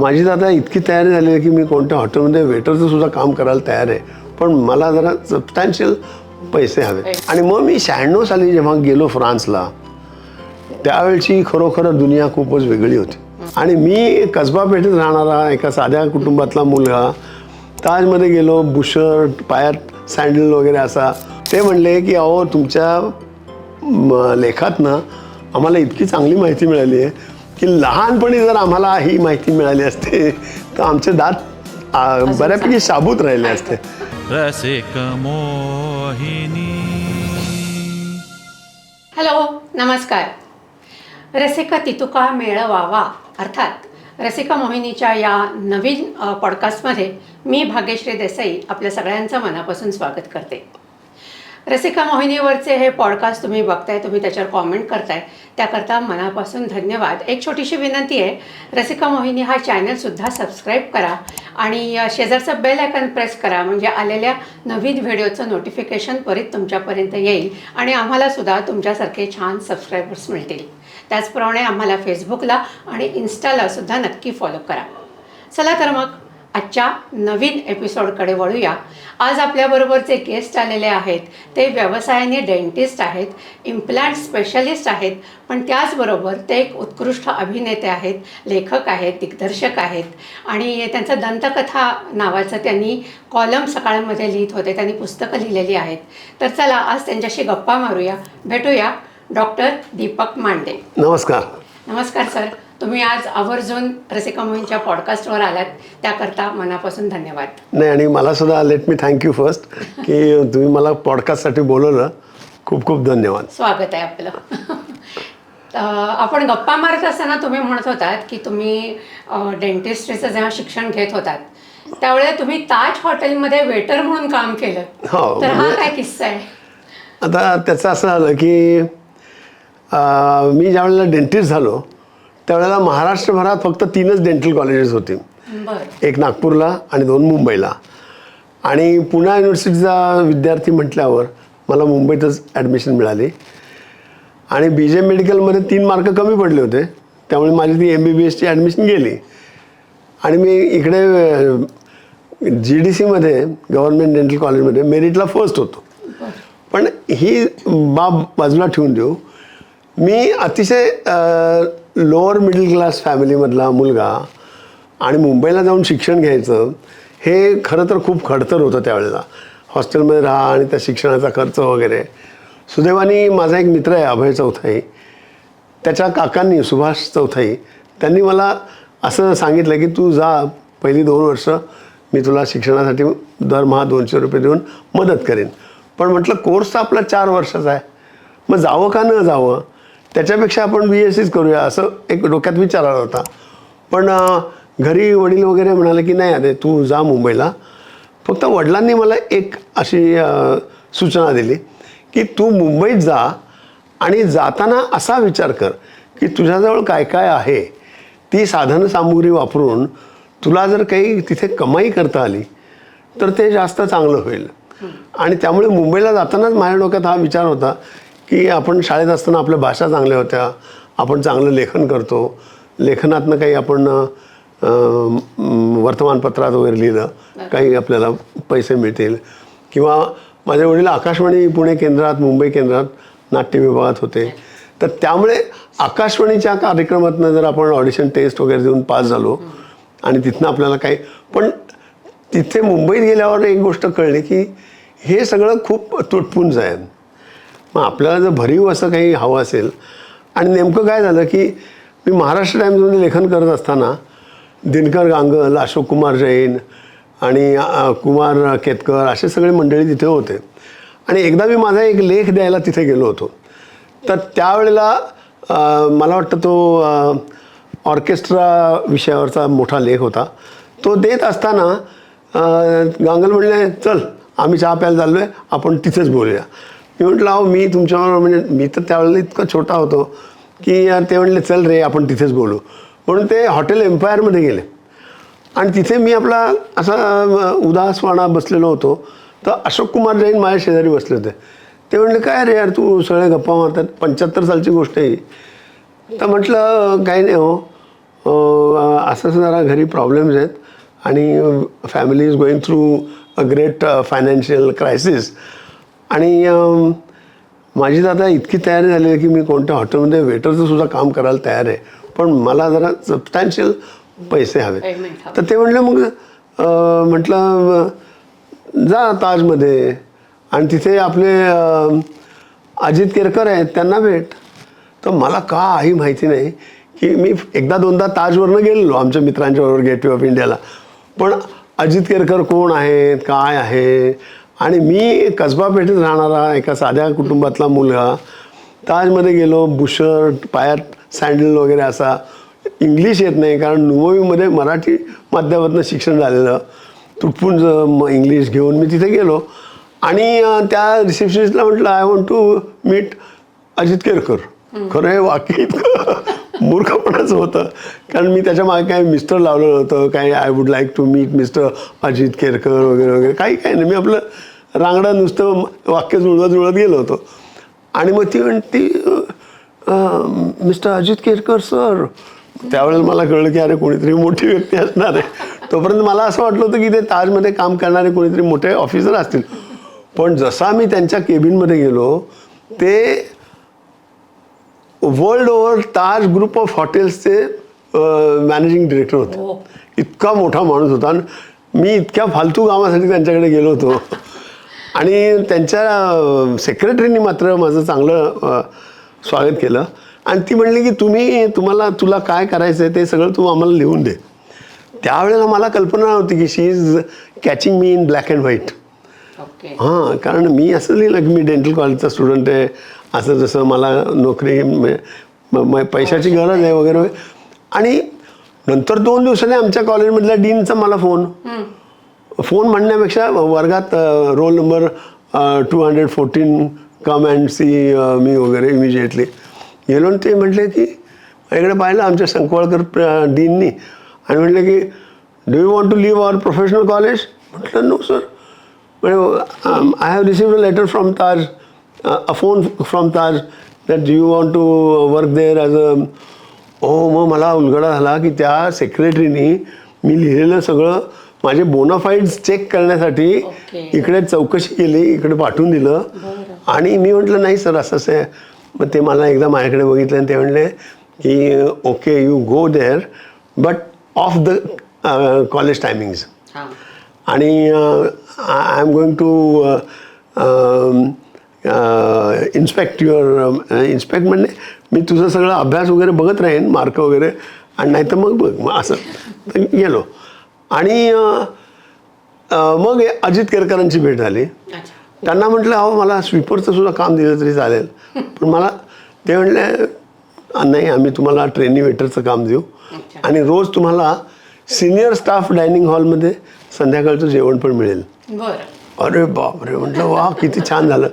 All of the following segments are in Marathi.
माझी तर आता इतकी तयारी झाली आहे की मी कोणत्या हॉटेलमध्ये वेटरचं सुद्धा काम करायला तयार आहे, पण मला जरा सबस्टॅन्शियल पैसे हवे. आणि मग मी 96 साली जेव्हा गेलो फ्रान्सला, त्यावेळची खरोखर दुनिया खूपच वेगळी होती. आणि मी कसबा पेठेत राहणारा एका साध्या कुटुंबातला मुलगा ताजमध्ये गेलो, बुशर्ट, पायात सँडल वगैरे असा. ते म्हणले की अहो तुमच्या लेखातनं आम्हाला इतकी चांगली माहिती मिळाली आहे की लहानपणी जर आम्हाला ही माहिती मिळाली असते तर आमचे दात बऱ्यापैकी शाबूत राहिले असते. रसिक मोहिनी. हॅलो, नमस्कार. रसिका तितुका मेळवावा अर्थात रसिका मोहिनीच्या या नवीन पॉडकास्टमध्ये मी भाग्यश्री देसाई आपल्या सगळ्यांचं मनापासून स्वागत करते. रसिका मोहिनीवरचे हे पॉडकास्ट तुम्ही बघताय, तुम्ही त्याच्यावर कॉमेंट करताय, त्याकरता मनापासून धन्यवाद. एक छोटीशी विनंती आहे, रसिका मोहिनी हा चॅनलसुद्धा सबस्क्राईब करा आणि शेजारचं बेल आयकॉन प्रेस करा, म्हणजे आलेल्या नवीन व्हिडिओचं नोटिफिकेशन त्वरित तुमच्यापर्यंत येईल आणि आम्हालासुद्धा तुमच्यासारखे छान सबस्क्रायबर्स मिळतील. त्याचप्रमाणे आम्हाला फेसबुकला आणि इन्स्टालासुद्धा नक्की फॉलो करा. चला तर मग आजच्या नवीन एपिसोडकडे वळूया. आज आपल्याबरोबरचे गेस्ट आलेले आहेत ते व्यवसायाने डेंटिस्ट आहेत, इम्प्लांट स्पेशलिस्ट आहेत, पण त्याचबरोबर ते एक उत्कृष्ट अभिनेते आहेत, लेखक आहेत, दिग्दर्शक आहेत आणि त्यांचं दंतकथा नावाचं त्यांनी कॉलम सकाळमध्ये लिहित होते, त्यांनी पुस्तकं लिहिलेली आहेत. तर चला आज त्यांच्याशी गप्पा मारूया, भेटूया. डॉक्टर दीपक मांडे. नमस्कार. नमस्कार सर. तुम्ही आज आवर्जून रसिका मोहिनीच्या पॉडकास्टवर आलात, त्याकरता मनापासून धन्यवाद. नाही, आणि मला सुद्धा लेट मी थँक्यू फर्स्ट की तुम्ही मला पॉडकास्टसाठी बोलवलं. खूप खूप धन्यवाद. स्वागत आहे आपलं. आपण गप्पा मारत असताना तुम्ही म्हणत होतात की तुम्ही डेंटिस्ट्रीचं जेव्हा शिक्षण घेत होतात त्यावेळेला तुम्ही ताज हॉटेलमध्ये वेटर म्हणून काम केलं. हो. तर हा काय किस्सा आहे? आता त्याचं असं झालं की मी ज्यावेळेला डेंटिस्ट झालो त्यावेळेला महाराष्ट्रभरात फक्त 3च डेंटल कॉलेजेस होती. एक नागपूरला आणि 2 मुंबईला. आणि पुणे युनिव्हर्सिटीचा विद्यार्थी म्हटल्यावर मला मुंबईतच ॲडमिशन मिळाली. आणि BJ मेडिकलमध्ये 3 मार्क कमी पडले होते, त्यामुळे माझी ती MBBSची ॲडमिशन गेली. आणि मी इकडे GDCमध्ये गव्हर्नमेंट डेंटल कॉलेजमध्ये मेरिटला फर्स्ट होतो. पण ही बाब बाजूला ठेवून देऊ, मी अतिशय लोअर मिडल क्लास फॅमिलीमधला मुलगा आणि मुंबईला जाऊन शिक्षण घ्यायचं हे खरं तर खूप खडतर होतं त्यावेळेला. हॉस्टेलमध्ये राहा आणि त्या शिक्षणाचा खर्च वगैरे. सुदैवाने माझा एक मित्र आहे अभय चौथाई, त्याच्या काकांनी सुभाष चौथाई, त्यांनी मला असं सांगितलं की तू जा, पहिली 2 वर्ष मी तुला शिक्षणासाठी दरमहा 200 रुपये देऊन मदत करेन. पण म्हटलं कोर्स तर आपला 4 वर्षाचा आहे, मग जावं का न जावं, त्याच्यापेक्षा आपण BSCच करूया असं एक डोक्यात विचार आला होता. पण घरी वडील वगैरे म्हणाले की नाही अरे तू जा मुंबईला. फक्त वडिलांनी मला एक अशी सूचना दिली की तू मुंबईत जा आणि जाताना असा विचार कर की तुझ्याजवळ काय काय आहे, ती साधनसामुग्री वापरून तुला जर काही तिथे कमाई करता आली तर ते जास्त चांगलं होईल. आणि त्यामुळे मुंबईला जातानाच माझ्या डोक्यात हा विचार होता की आपण शाळेत असताना आपल्या भाषा चांगल्या होत्या, आपण चांगलं लेखन करतो, लेखनातनं काही आपण वर्तमानपत्रात वगैरे लिहिलं, काही आपल्याला पैसे मिळतील. किंवा माझे वडील आकाशवाणी पुणे केंद्रात, मुंबई केंद्रात नाट्य विभागात होते, तर त्यामुळे आकाशवाणीच्या कार्यक्रमातनं जर आपण ऑडिशन टेस्ट वगैरे देऊन पास झालो आणि तिथनं आपल्याला काही. पण तिथे मुंबईत गेल्यावर एक गोष्ट कळली की हे सगळं खूप तुटपुंज आहे. मग आपल्याला जर भरीव असं काही हवं असेल. आणि नेमकं काय झालं की मी महाराष्ट्र टाईम्समध्ये लेखन करत असताना दिनकर गांगल, अशोक कुमार जैन आणि कुमार केतकर असे सगळे मंडळी तिथे होते. आणि एकदा मी माझा एक लेख द्यायला तिथे गेलो होतो. तर त्यावेळेला मला वाटतं तो ऑर्केस्ट्रा विषयावरचा मोठा लेख होता. तो देत असताना गांगल म्हणले चल आम्ही चहा प्यायला चाललो आहे, आपण तिथेच बोलूया. मी म्हटलं अहो मी तुमच्याबरोबर, म्हणजे मी तर त्यावेळेला इतका छोटा होतो की यार, ते म्हणले चल रे आपण तिथेच बोलू. म्हणून ते हॉटेल एम्पायरमध्ये गेले आणि तिथे मी आपला असा उदासवाणा बसलेलो होतो. तर अशोक कुमार जैन माझ्या शेजारी बसले होते. ते म्हणले काय रे यार तू सगळे गप्पा मारतात, 75 सालची गोष्ट आहे. तर म्हटलं काही नाही हो, असं जरा घरी प्रॉब्लेम्स आहेत आणि family is going through a great financial crisis. आणि माझी तर आता इतकी तयारी झाली आहे की मी कोणत्या हॉटेलमध्ये वेटरचं सुद्धा काम करायला तयार आहे, पण मला जरा सबस्टॅन्शियल पैसे हवे. Payment हवं. तर ते म्हणले मग म्हटलं जा ताजमध्ये आणि तिथे आपले अजित केरकर आहेत त्यांना भेट. तर मला काही माहिती नाही की मी एकदा दोनदा ताजवरनं गेलेलो आमच्या मित्रांच्याबरोबर गेटवे ऑफ इंडियाला, पण अजित केरकर कोण आहेत काय आहे. आणि मी कसबा पेठेत राहणारा एका साध्या कुटुंबातला मुलगा ताजमध्ये गेलो, बुशर्ट पायात सँडल वगैरे असा, इंग्लिश येत नाही कारण नुमोवीमध्ये मराठी माध्यमातून शिक्षण झालेलं, तुटपुंज इंग्लिश घेऊन मी तिथे गेलो आणि त्या रिसेप्शनिस्टला म्हटलं I want to meet Ajit Kerkar. खरं हे वाक्य इतकं मूर्खपणाचं होतं कारण मी त्याच्या मागे काय मिस्टर लावलं नव्हतं, काय I would like to meet mister Ajit Kerkar वगैरे वगैरे काही नाही. मी आपलं रांगडं नुसतं वाक्य जुळवत गेलो होतो. आणि मग ती म्हणती मिस्टर अजित केरकर सर. त्यावेळेला मला कळलं की अरे कोणीतरी मोठी व्यक्ती असणार आहे. तोपर्यंत मला असं वाटलं होतं की ते ताजमध्ये काम करणारे कोणीतरी मोठे ऑफिसर असतील. पण जसा मी त्यांच्या केबिनमध्ये गेलो ते world over Taj group of हॉटेल्सचे मॅनेजिंग डिरेक्टर होते. इतका मोठा माणूस होता आणि मी इतक्या फालतू कामासाठी त्यांच्याकडे गेलो होतो. आणि त्यांच्या सेक्रेटरीनी मात्र माझं चांगलं स्वागत केलं आणि ती म्हणली की तुला काय करायचं आहे ते सगळं तू आम्हाला लिहून दे. त्यावेळेला मला कल्पना नव्हती की she is catching me in black and white. हां, कारण मी असं लिहिलं की मी डेंटल कॉलेजचा स्टुडंट आहे, असं जसं मला नोकरी पैशाची गरज आहे वगैरे. आणि नंतर 2 दिवसांनी आमच्या कॉलेजमधल्या डीनचा मला फोन म्हणण्यापेक्षा वर्गात roll number 214 come and see me वगैरे इमिजिएटली गेलो आणि ते म्हटले की इकडे पाहिलं आमच्या संकवाळकर डीननी आणि म्हटलं की do you want to leave our professional college. म्हटलं no sir. I have received a letter from Taj, a phone from Taj that do you want to work there as a. मग मला उलगडा झाला की त्या सेक्रेटरीनी मी लिहिलेलं सगळं माझे बोनाफाईड्स चेक करण्यासाठी इकडे चौकशी केली, इकडे पाठवून दिलं. आणि मी म्हटलं नाही सर असं आहे. मग ते मला एकदा माझ्याकडे बघितलं आणि ते म्हणले की okay you go there but off the college timings. आणि I am going to inspect inspect म्हणजे मी तुझं सगळं अभ्यास वगैरे बघत राहीन, मार्क वगैरे, आणि नाही तर मग बघ. मग असं तर गेलो आणि मग अजित केरकरांची भेट झाली. त्यांना म्हटलं अहो मला स्वीपरचं सुद्धा काम दिलं तरी चालेल, पण मला ते म्हणले नाही आम्ही तुम्हाला ट्रेनी वेटरचं काम देऊ आणि रोज तुम्हाला सिनियर स्टाफ डायनिंग हॉलमध्ये संध्याकाळचं जेवण पण मिळेल. अरे बापरे, म्हटलं वा किती छान झालं.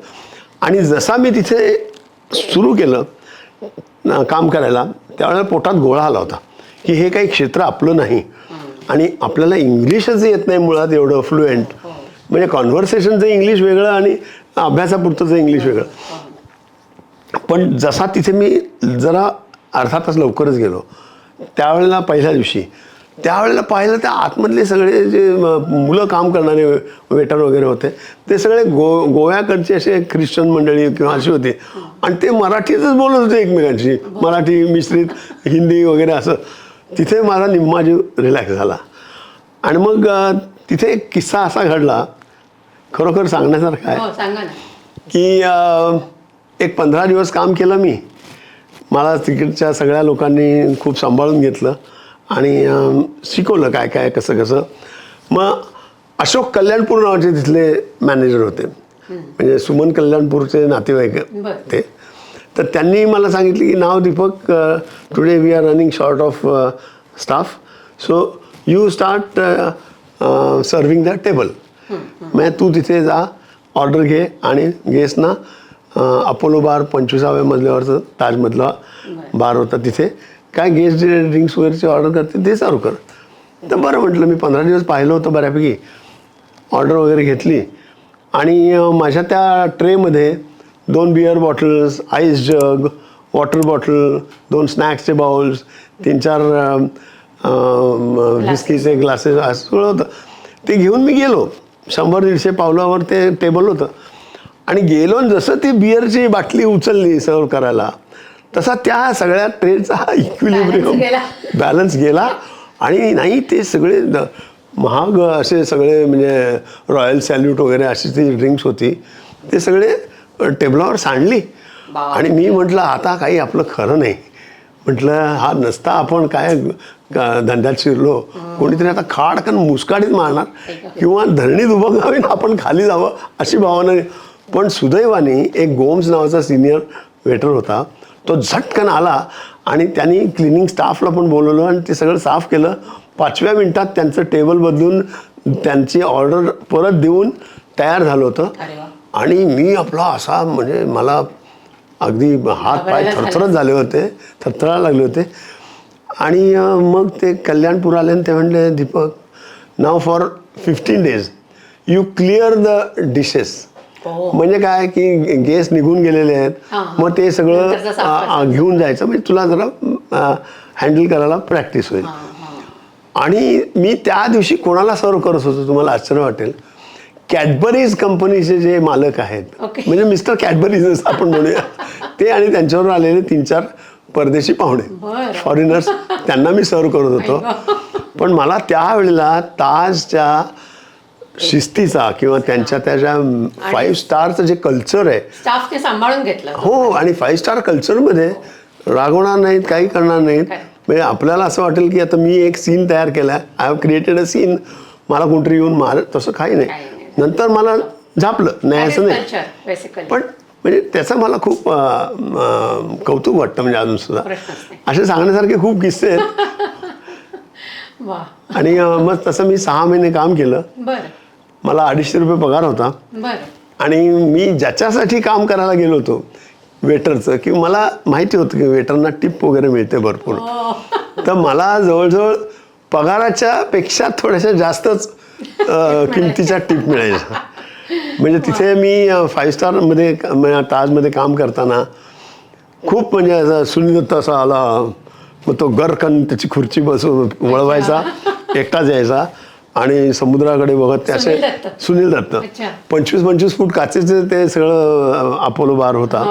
आणि जसा मी तिथे सुरू केलं काम करायला त्यावेळेला पोटात गोळा आला होता की हे काही क्षेत्र आपलं नाही आणि आपल्याला इंग्लिशच येत नाही मुळात एवढं फ्लुएंट. म्हणजे कॉन्व्हर्सेशनचं इंग्लिश वेगळं आणि अभ्यासापुरतंचं इंग्लिश वेगळं. पण जसा तिथे मी जरा अर्धा तास लवकरच गेलो त्यावेळेला पहिल्या दिवशी त्यावेळेला पाहिलं त्या आतमधले सगळे जे मुलं काम करणारे वेटर वगैरे होते ते सगळे गोव्याकडचे असे ख्रिश्चन मंडळी किंवा अशी होती आणि ते मराठीतच बोलत होते एकमेकांशी, मराठी मिश्रित हिंदी वगैरे असं. तिथे माझा निम्मा जीव रिलॅक्स झाला. आणि मग तिथे एक किस्सा असा घडला खरोखर सांगण्यासारखा आहे की एक 15 दिवस काम केलं मी. मला तिकडच्या सगळ्या लोकांनी खूप सांभाळून घेतलं आणि शिकवलं काय काय कसं कसं. मग अशोक कल्याणपूर नावाचे तिथले मॅनेजर होते, म्हणजे सुमन कल्याणपूरचे नातेवाईक ते. तर त्यांनी मला सांगितलं की नाव Deepak, today we are running short of staff, so you start serving the table. मग तू तिथे जा, ऑर्डर घे आणि गेस्टना अपोलो बार 25व्या मजल्यावरचं ताजमधला बार होता तिथे काय गेस्ट जे ड्रिंक्स वगैरेचे ऑर्डर करते ते सर्व कर. तर बरं म्हटलं मी 15 दिवस पाहिलं होतं बऱ्यापैकी, ऑर्डर वगैरे घेतली आणि माझ्या त्या ट्रेमध्ये 2 बिअर बॉटल्स, आईस जग, वॉटर बॉटल, 2 स्नॅक्सचे बाउल्स, 3-4 विस्कीचे ग्लासेस असं सगळं होतं. ते घेऊन मी गेलो. 100-150 पावलावर ते टेबल होतं आणि गेलो आणि जसं ती बिअरची बाटली उचलली सर्व करायला तसा त्या सगळ्या ट्रेचा इक्विलिब्रियम बॅलन्स गेला आणि नाही ते सगळे महाग असे सगळे म्हणजे रॉयल सॅल्यूट वगैरे अशी ती ड्रिंक्स होती ते सगळे टेबलावर सांडली. आणि मी म्हटलं आता काही आपलं खरं नाही. म्हटलं हा नसता आपण काय धंद्यात शिरलो, कोणीतरी आता खाडकन मुस्काडीत मारणार किंवा धरणीत उभं घावीन आपण खाली जावं अशी भावना. पण सुदैवाने एक गोम्स नावाचा सिनियर वेटर होता, तो झटकन आला आणि त्यांनी क्लिनिंग स्टाफला पण बोलवलं आणि ते सगळं साफ केलं. 5व्या मिनिटात त्यांचं टेबल बदलून त्यांची ऑर्डर परत देऊन तयार झालं होतं. आणि मी आपला असा म्हणजे मला अगदी हात पाय थरथरत झाले होते, थरथरायला लागले होते. आणि मग ते कल्याणपूर आले आणि ते म्हणले Deepak now for 15 days you clear the dishes. म्हणजे काय की गेस्ट निघून गेलेले आहेत मग ते सगळं घेऊन जायचं म्हणजे तुला जरा हँडल करायला प्रॅक्टिस होईल. आणि मी त्या दिवशी कोणाला सर्व करत होतो तुम्हाला आश्चर्य वाटेल, कॅडबरीज कंपनीचे जे मालक आहेत म्हणजे मिस्टर कॅडबरीज आपण म्हणूया ते आणि त्यांच्यावर आलेले 3-4 परदेशी पाहुणे फॉरेनर्स त्यांना मी सर्व करत होतो. पण मला त्यावेळेला ताजच्या शिस्तीचा किंवा त्यांच्या त्याच्या 5 स्टारचं जे कल्चर आहे स्टाफने सांभाळून घेतलं. हो आणि 5 स्टार कल्चरमध्ये रागवणार नाहीत, काही करणार नाहीत. म्हणजे आपल्याला असं वाटेल की आता मी एक सीन तयार केला, I have created a scene, मला कोणतरी येऊन मार, तसं काही नाही. नंतर मला झापलं नाही असं नाही, पण म्हणजे त्याचं मला खूप कौतुक वाटतं. म्हणजे अजून सुद्धा असे सांगण्यासारखे खूप किस्से आहेत. आणि मग तसं मी 6 महिने काम केलं. मला 250 रुपये पगार होता. आणि मी ज्याच्यासाठी काम करायला गेलो होतो वेटरचं, की मला माहिती होतं की वेटरना टिप वगैरे मिळते भरपूर, तर मला जवळजवळ पगाराच्या पेक्षा थोड्याशा जास्तच किमतीच्या टिप मिळायच्या. म्हणजे तिथे मी 5 स्टारमध्ये ताजमध्ये काम करताना खूप म्हणजे असं सुनील दत्त असा आला, मग तो गरकन त्याची खुर्ची बसून वळवायचा, एकटाच यायचा आणि समुद्राकडे बघत ते असे सुनील दत्त 25-25 फूट काचेचे ते सगळं अपोलो बार होता.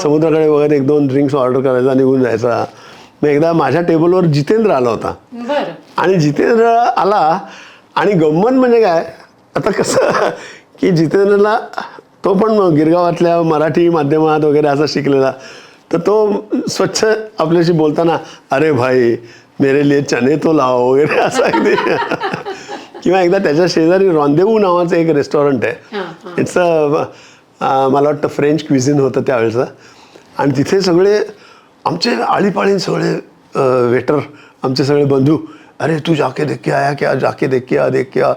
समुद्राकडे बघत 1-2 ड्रिंक्स ऑर्डर करायचा, निघून जायचा. मग एकदा माझ्या टेबलवर जितेंद्र आला होता आणि जितेंद्र आला आणि गंमत म्हणजे काय आता कसं की जितेंद्रला तो पण गिरगावातल्या मराठी माध्यमात वगैरे असा शिकलेला, तर तो स्वच्छ आपल्याशी बोलताना अरे भाई मेरे लिए चने तो लाओ वगैरे असं अगदी. किंवा एकदा त्याच्या शेजारी रॉन्देवू नावाचं एक रेस्टॉरंट आहे, इट्स मला वाटतं फ्रेंच क्विझिन होतं त्यावेळेचं. आणि तिथे सगळे आमचे आळीपाळीन सगळे वेटर, आमचे सगळे बंधू, अरे तू जाके देख के आया क्या, जाके देख के आ,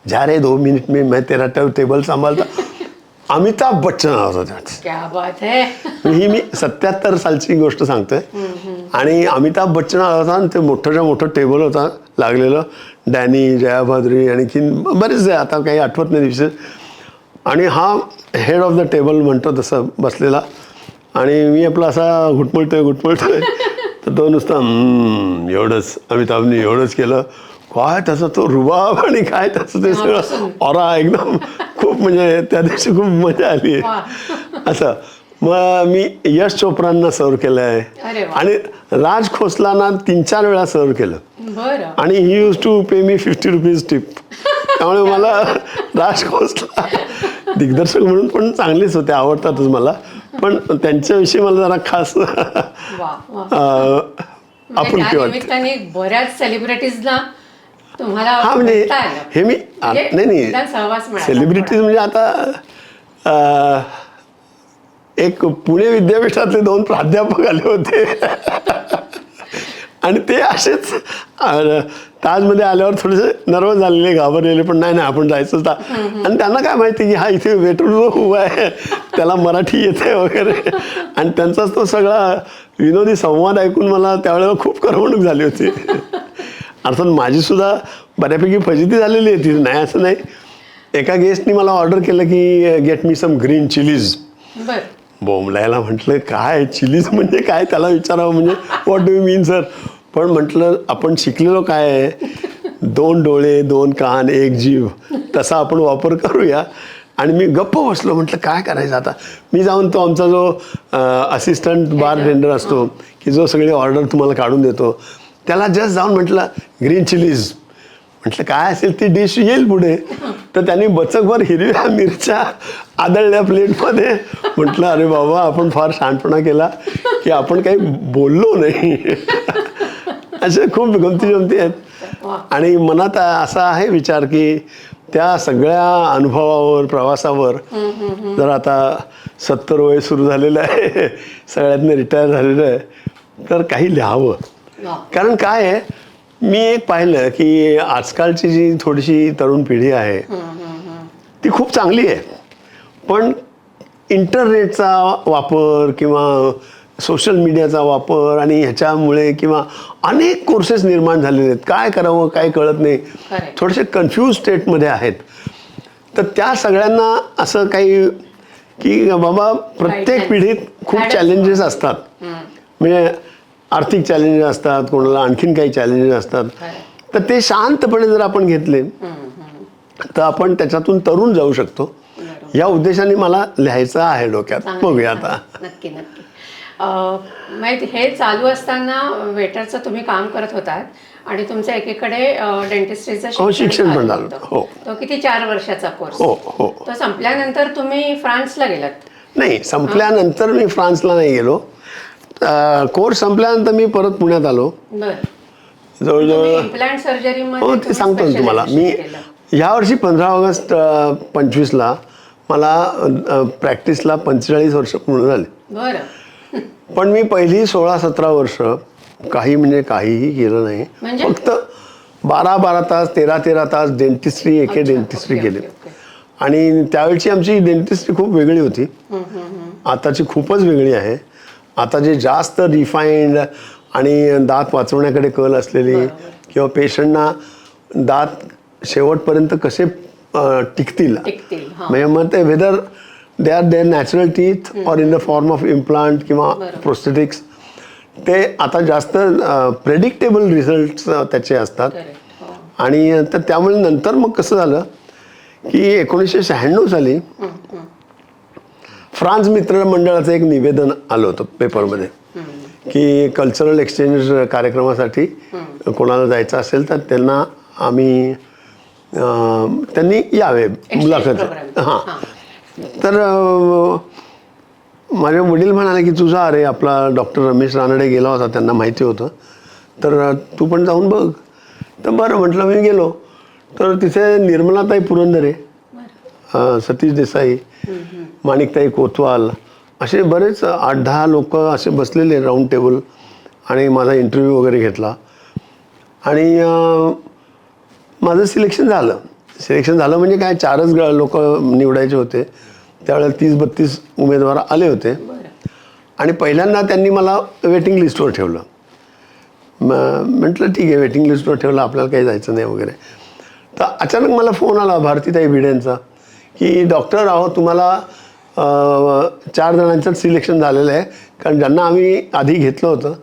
जा रे 2 मिनट में मैं तेरा टेबल सांभाळता. अमिताभ बच्चन होता त्यात. ही मी 77 सालची गोष्ट सांगतोय. आणि अमिताभ बच्चन आला होता आणि ते मोठंच्या मोठं टेबल होता लागलेलं, डॅनी, जयाभाद्री आणखीन बरेच आता काही आठवत नाही दिवशी. आणि हा हेड ऑफ द टेबल म्हणतो तसं बसलेला आणि मी आपला असा घुटमळतोय तर तो नुसता एवढंच, अमिताभने एवढंच केलं काय त्याचा तो रुबाब आणि काय त्याचं ते सगळं ऑरा एकदम खूप म्हणजे त्या दिवशी खूप मजा आली असं. मग मी यश चोप्रांना सर्व केलं आहे आणि राज खोसलांना 3-4 वेळा सर्व केलं. आणि he use to pay me 50 rupees tip. त्यामुळे मला राज खोसला दिग्दर्शक म्हणून पण चांगलेच होते, आवडतातच मला, पण त्यांच्याविषयी मला जरा खास आपुलकी वाटते. बऱ्याच सेलिब्रिटीजना तुम्हाला हा म्हणजे हे मी नाही सेलिब्रिटीज म्हणजे आता एक पुणे विद्यापीठातले 2 प्राध्यापक आले होते आणि ते असेच ताजमध्ये आल्यावर थोडेसे नर्वस झालेले, घाबरलेले, पण नाही आपण जायचंच. आणि त्यांना काय माहिती की हा इथे वेटर जो उभा आहे त्याला मराठी येते वगैरे. आणि त्यांचाच तो सगळा विनोदी संवाद ऐकून मला त्यावेळेला खूप करमणूक झाली होती. अर्थात माझी सुद्धा बऱ्यापैकी फजिती झालेली आहे ती, नाही असं नाही. एका गेस्टनी मला ऑर्डर केलं की get me some green chillies. बोंबलायला म्हटलं काय चिलीज म्हणजे काय त्याला विचारावं म्हणजे what do you mean sir. पण म्हटलं आपण शिकलेलो काय आहे 2 डोळे 2 कान 1 जीव तसा आपण वापर करूया. आणि मी गप्प बसलो म्हटलं काय करायचं आता. मी जाऊन तो आमचा जो असिस्टंट बार टेंडर असतो की जो सगळी ऑर्डर तुम्हाला काढून देतो त्याला जस्ट जाऊन म्हटलं ग्रीन चिलीज. म्हटलं काय असेल ती डिश येईल पुढे. तर त्यांनी बचकभर हिरव्या मिरच्या आदळल्या प्लेटमध्ये. म्हटलं अरे बाबा आपण फार शहाणपणा केला की आपण काही बोललो नाही. असे खूप गमती जमती आहेत. आणि मनात असा आहे विचार की त्या सगळ्या अनुभवावर प्रवासावर जर आता 70 वय सुरू झालेलं आहे सगळ्यातनं रिटायर झालेलं आहे तर काही लिहावं. कारण काय आहे मी एक पाहिलं की आजकालची जी थोडीशी तरुण पिढी आहे ती खूप चांगली आहे. पण इंटरनेटचा वापर किंवा सोशल मीडियाचा वापर आणि ह्याच्यामुळे किंवा अनेक कोर्सेस निर्माण झालेले आहेत. काय करावं काय कळत नाही. थोडेसे कन्फ्यूज स्टेटमध्ये आहेत. तर त्या सगळ्यांना असं काही की बाबा प्रत्येक पिढीत खूप चॅलेंजेस असतात. म्हणजे आर्थिक चॅलेंजेस असतात कोणाला आणखीन काही चॅलेंजेस असतात. तर ते शांतपणे जर आपण घेतले तर आपण त्याच्यातून तरुण जाऊ शकतो. या उद्देशाने मला लिहायचं आहे डोक्यात. बघूया आता. नक्की नक्की. माहिती हे चालू असताना वेटरचं तुम्ही काम करत होतात आणि तुमचं एकीकडे डेंटिस्ट्रीचं शिक्षण पण झालं. हो. तो किती 4 वर्षाचा कोर्स. हो हो. तो संपल्यानंतर तुम्ही फ्रान्सला गेलात. नाही संपल्यानंतर मी फ्रान्सला नाही गेलो. कोर्स संपल्यानंतर मी परत पुण्यात आलो. बरं. जवळजवळ इम्प्लांट सर्जरी हो ते सांगतो ना तुम्हाला. मी यावर्षी 15 ऑगस्ट 25ला मला प्रॅक्टिसला 45 वर्ष पूर्ण झाले. बरं. पण मी पहिली 16-17 वर्ष काही म्हणजे काहीही केलं नाही. फक्त 12 तास 13 तास डेंटिस्ट्री एके डेंटिस्ट्री केली. आणि त्यावेळची आमची डेंटिस्ट्री खूप वेगळी होती. आताची खूपच वेगळी आहे. आता जे जास्त रिफाईंड आणि दात वाचवण्याकडे कल असलेली किंवा पेशंटना दात शेवटपर्यंत कसे टिकतील म्हणजे मग ते whether they are their natural teeth or in the form of implant किंवा प्रोस्थेटिक्स ते आता जास्त प्रेडिक्टेबल रिझल्ट त्याचे असतात. आणि तर त्यामुळे नंतर मग कसं झालं की 1996 साली फ्रान्स मित्र मंडळाचं एक निवेदन आलं होतं पेपरमध्ये की कल्चरल एक्सचेंज कार्यक्रमासाठी कोणाला जायचं असेल तर त्यांना आम्ही त्यांनी यावे मुलाखत. हां. तर माझे वडील म्हणाले की तुझा अरे आपला डॉक्टर रमेश रानडे गेला होता त्यांना माहिती होतं तर तू पण जाऊन बघ. तर बरं म्हटलं मी गेलो. तर तिथे निर्मलाताई पुरंदरे सतीश देसाई माणिकताई कोतवाल असे बरेच 8-10 लोक असे बसलेले राऊंड टेबल. आणि माझा इंटरव्ह्यू वगैरे घेतला आणि माझं सिलेक्शन झालं. सिलेक्शन झालं म्हणजे काय 4च लोक निवडायचे होते. त्यावेळेला 30-32 उमेदवार आले होते. आणि पहिल्यांदा त्यांनी मला वेटिंग लिस्टवर ठेवलं. म्हटलं ठीक आहे वेटिंग लिस्टवर ठेवलं आपल्याला काही जायचं नाही वगैरे. तर अचानक मला फोन आला भारतीताई भिडेंचा की डॉक्टर आहो तुम्हाला 4 जणांचं सिलेक्शन झालेलं आहे कारण ज्यांना आम्ही आधी घेतलं होतं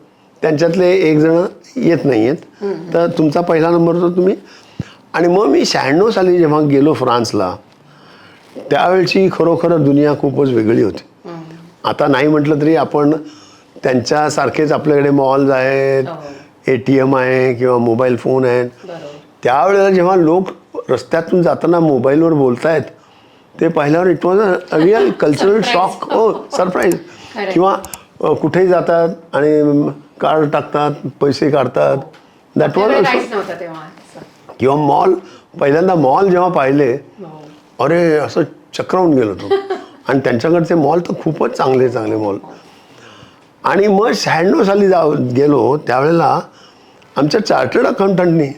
त्यांच्यातले 1 जण येत नाही आहेत तर तुमचा पहिला नंबर होता तुम्ही. आणि मग मी 96 साली जेव्हा गेलो फ्रान्सला त्यावेळची खरोखर दुनिया खूपच वेगळी होती. आता नाही म्हटलं तरी आपण त्यांच्यासारखेच आपल्याकडे मॉल्स आहेत ATM आहे किंवा मोबाईल फोन आहेत. त्यावेळेला जेव्हा लोक रस्त्यातून जाताना मोबाईलवर बोलतायत ते पाहिल्यावर it was a real cultural shock. हो सरप्राईज. किंवा कुठेही जातात आणि कार्ड टाकतात पैसे काढतात. दॅट वॉज किंवा मॉल पहिल्यांदा मॉल जेव्हा पाहिले अरे असं चक्रावून गेलो तो. आणि त्यांच्याकडचे मॉल तर खूपच चांगले चांगले मॉल. आणि मग 96 साली गेलो त्यावेळेला आमच्या चार्टर्ड अकाउंटंटनी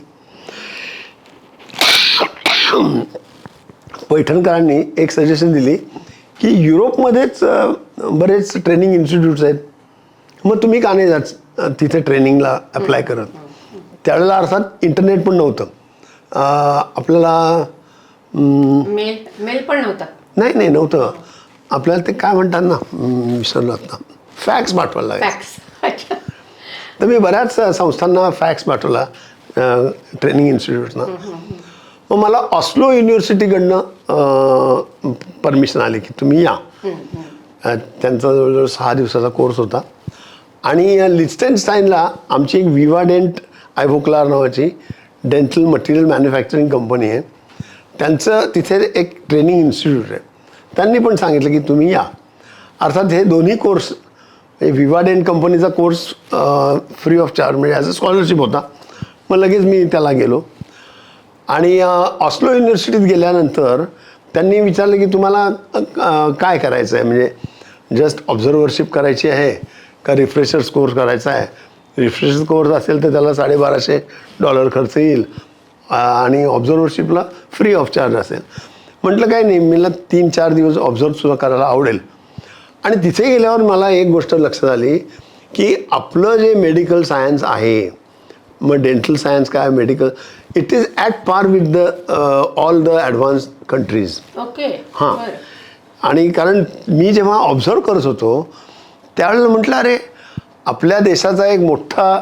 पैठणकरांनी एक सजेशन दिली की युरोपमध्येच बरेच ट्रेनिंग इन्स्टिट्यूट्स आहेत मग तुम्ही का नाही जात तिथे ट्रेनिंगला अप्लाय करत. त्यावेळेला अर्थात इंटरनेट पण नव्हतं. आपल्याला मेल पण नव्हता. नाही नव्हतं. आपल्याला ते काय म्हणतात ना, विसरलो आता, फॅक्स पाठवायला लागायचं. फॅक्स. अच्छा. तर मी बऱ्याच संस्थांना फॅक्स पाठवला, ट्रेनिंग इन्स्टिट्यूटना. मग मला ऑस्लो युनिव्हर्सिटीकडनं परमिशन आली की तुम्ही या. त्यांचा जवळजवळ 6 दिवसाचा कोर्स होता. आणि लिस्टेनस्टाईनला आमची एक विवाडेंट आयव्होक्लार नावाची डेंटल मटेरियल मॅन्युफॅक्चरिंग कंपनी आहे. त्यांचं तिथे एक ट्रेनिंग इन्स्टिट्यूट आहे. त्यांनी पण सांगितलं की तुम्ही या. अर्थात हे दोन्ही कोर्स, विवाडेंट कंपनीचा कोर्स फ्री ऑफ चार्ज, म्हणजे ॲज अ स्कॉलरशिप होता. मग लगेच मी त्याला गेलो. आणि ऑस्लो युनिव्हर्सिटीत गेल्यानंतर त्यांनी विचारलं की तुम्हाला काय करायचं आहे, म्हणजे जस्ट ऑब्झर्व्हरशिप करायची आहे का रिफ्रेशर्स कोर्स करायचा आहे. रिफ्रेशर्स कोर्स असेल तर त्याला $1250 खर्च येईल आणि ऑब्झर्व्हरशिपला फ्री ऑफ चार्ज असेल. म्हटलं काय नाही, मला 3-4 दिवस ऑब्झर्वसुद्धा करायला आवडेल. आणि तिथे गेल्यावर मला एक गोष्ट लक्षात आली की आपलं जे मेडिकल सायन्स आहे, मग डेंटल सायन्स काय, medical, it is at par with the all the advance countries. Okay. हां. आणि कारण मी जेव्हा ऑब्झर्व करत होतो त्यावेळेला म्हटलं अरे आपल्या देशाचा एक मोठा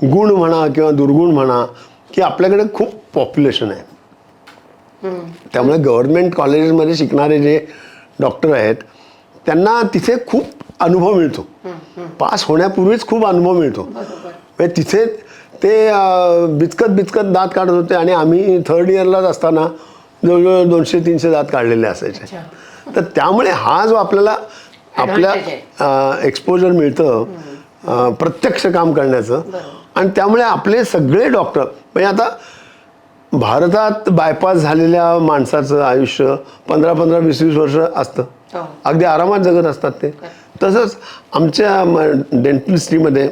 गुण म्हणा किंवा दुर्गुण म्हणा की आपल्याकडे खूप पॉप्युलेशन आहे. त्यामुळे गव्हर्नमेंट कॉलेजेसमध्ये शिकणारे जे डॉक्टर आहेत त्यांना तिथे खूप अनुभव मिळतो. पास होण्यापूर्वीच खूप अनुभव मिळतो. म्हणजे तिथे ते बिचकत दात काढत होते आणि आम्ही 3rd इयरलाच असताना जवळजवळ 200-300 दात काढलेले असायचे. तर त्यामुळे हा जो आपल्याला एक्सपोजर मिळतं प्रत्यक्ष काम करण्याचं, आणि त्यामुळे आपले सगळे डॉक्टर, म्हणजे आता भारतात बायपास झालेल्या माणसाचं आयुष्य 15-20 वर्ष असतं. अगदी आरामात जगत असतात ते. तसंच आमच्या डेंटिस्ट्रीमध्ये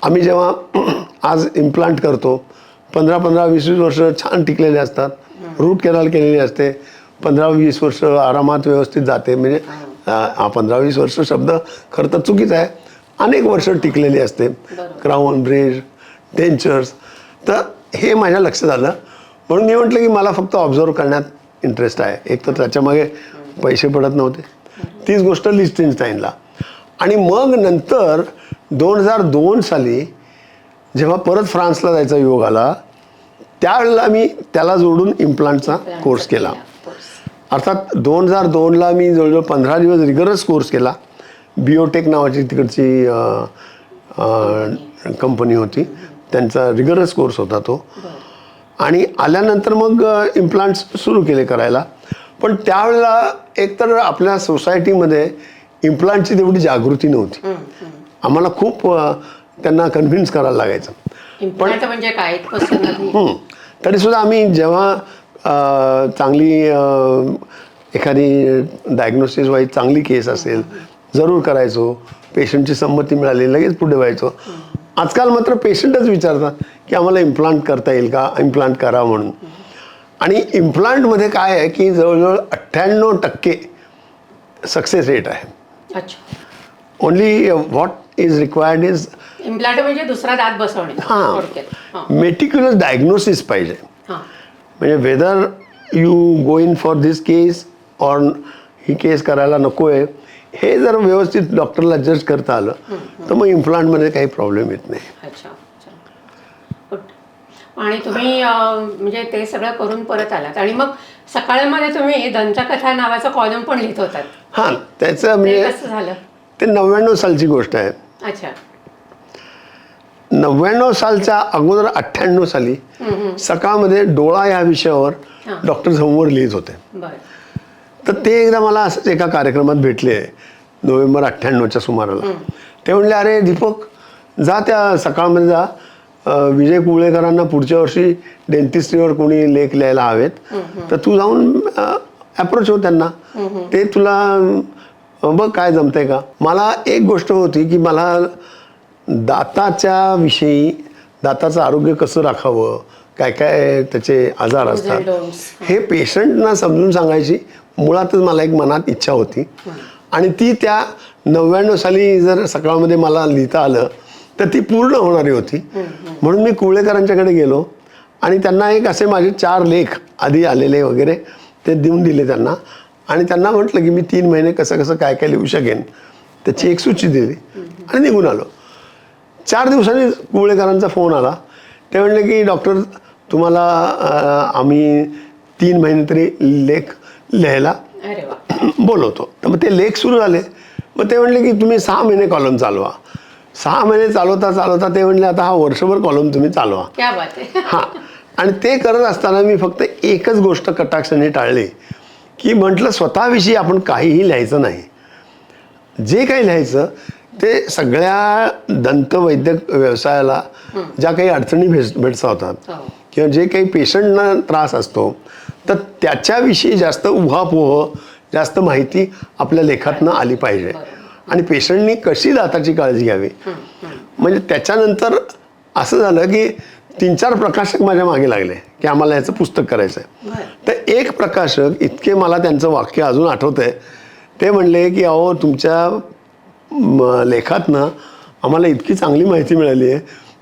आम्ही जेव्हा आज इम्प्लांट करतो 15-20 वर्ष छान टिकलेले असतात. रूट कॅनल केलेली असते, 15-20 वर्ष आरामात व्यवस्थित जाते. म्हणजे हा 15-20 वर्ष शब्द खरं तर चुकीचा आहे, अनेक वर्ष टिकलेली असते. Crown, bridge, dentures. तर हे माझ्या लक्षात आलं. म्हणून मी म्हटलं की मला फक्त ऑब्झर्व करण्यात इंटरेस्ट आहे. एक तर त्याच्यामागे पैसे पडत नव्हते. तीच गोष्ट लिस्टेनस्टाईनला. आणि मग नंतर 2002 साली जेव्हा परत फ्रान्सला जायचा योग आला त्यावेळेला मी त्याला जोडून इम्प्लांटचा कोर्स केला. अर्थात 2002ला मी जवळजवळ 15 दिवस रिगरस कोर्स केला. बिओटेक नावाची तिकडची कंपनी होती, त्यांचा रिगरस कोर्स होता तो. आणि आल्यानंतर मग इम्प्लांट्स सुरू केले करायला. पण त्यावेळेला एकतर आपल्या सोसायटीमध्ये इम्प्लांटची तेवढी जागृती नव्हती. आम्हाला खूप त्यांना कन्व्हिन्स करायला लागायचं. इम्प्लांट म्हणजे काय इतकंसं नाही. तरीसुद्धा आम्ही जेव्हा चांगली एखादी डायग्नोसिस वाईज चांगली केस असेल जरूर करायचो. पेशंटची संमती मिळाली लगेच पुढे व्हायचो. आजकाल मात्र पेशंटच विचारतात की आम्हाला इम्प्लांट करता येईल का, इम्प्लांट करा म्हणून. आणि इम्प्लांटमध्ये काय आहे की जवळजवळ 98% सक्सेस रेट आहे. अच्छा. Only what is required is implant म्हणजे दुसरा दात बसवणे. हां, मेटिक्युलस डायग्नोसिस पाहिजे. हां. म्हणजे whether you go in for this case or ही केस करायला नको आहे हे जर व्यवस्थित डॉक्टरला जज करता आलं तर मग इम्प्लांटमध्ये काही प्रॉब्लेम येत नाही. अच्छा. गुड. आणि तुम्ही म्हणजे ते सगळं करून परत आलात आणि मग सकाळमध्ये तुम्ही दंतकथा नावाचा कॉलम पण लिहित होतात. हां, त्याचं ते म्हणजे कसं झालं? ते 99 सालची गोष्ट आहे. अच्छा. 99 सालच्या अगोदर 98 साली सकाळमध्ये डोळा या विषयावर डॉक्टर झंवर लिहित होते. बरं. तर ते एकदा मला असंच एका कार्यक्रमात भेटले नोव्हेंबर 98च्या सुमाराला. ते म्हणले अरे दीपक जा त्या सकाळमध्ये जा, विजय कुवळेकरांना पुढच्या वर्षी डेंटिस्ट्रीवर कोणी लेख लिहायला हवेत तर तू जाऊन ॲप्रोच हो त्यांना, ते तुला बघ काय जमतंय का. मला एक गोष्ट होती की मला दाताच्या विषयी, दाताचं आरोग्य कसं राखावं, काय काय त्याचे आजार असतात हे पेशंटना समजून सांगायची मुळातच मला एक मनात इच्छा होती. आणि ती त्या 99 साली जर सकाळमध्ये मला लिहिता आलं तर ती पूर्ण होणारी होती. म्हणून मी कुवळेकरांच्याकडे गेलो आणि त्यांना एक असे माझे 4 लेख आधी आलेले वगैरे ते देऊन दिले त्यांना. आणि त्यांना म्हटलं की मी 3 महिने कसं कसं काय काय लिहू शकेन त्याची एक सूची दिली आणि निघून आलो. 4 दिवसांनी कुवळेकरांचा फोन आला. ते म्हणले की डॉक्टर तुम्हाला आम्ही 3 महिने तरी लेख लिहायला अरे वा. बोलवतो. तर मग ते लेख सुरू झाले. मग ते म्हणले की तुम्ही 6 महिने कॉलम चालवा. 6 महिने चालवता चालवता ते म्हणले आता हा वर्षभर कॉलम तुम्ही चालवा. क्या बात आहे. हां. आणि ते करत असताना मी फक्त एकच गोष्ट कटाक्षाने टाळली की म्हटलं स्वतःविषयी आपण काहीही लिहायचं नाही. जे काही लिहायचं ते सगळ्या दंतवैद्यक व्यवसायाला ज्या काही अडचणी भेडसा होतात किंवा जे काही पेशंटना त्रास असतो तर त्याच्याविषयी जास्त उहापोह जास्त माहिती आपल्या लेखातनं आली पाहिजे. आणि पेशंटनी कशी दाताची काळजी घ्यावी. म्हणजे त्याच्यानंतर असं झालं की 3-4 प्रकाशक माझ्या मागे लागले की आम्हाला याचं पुस्तक करायचं आहे. तर एक प्रकाशक इतके मला त्यांचं वाक्य अजून आठवतंय. ते म्हणले की अहो तुमच्या लेखातनं आम्हाला इतकी चांगली माहिती मिळाली आहे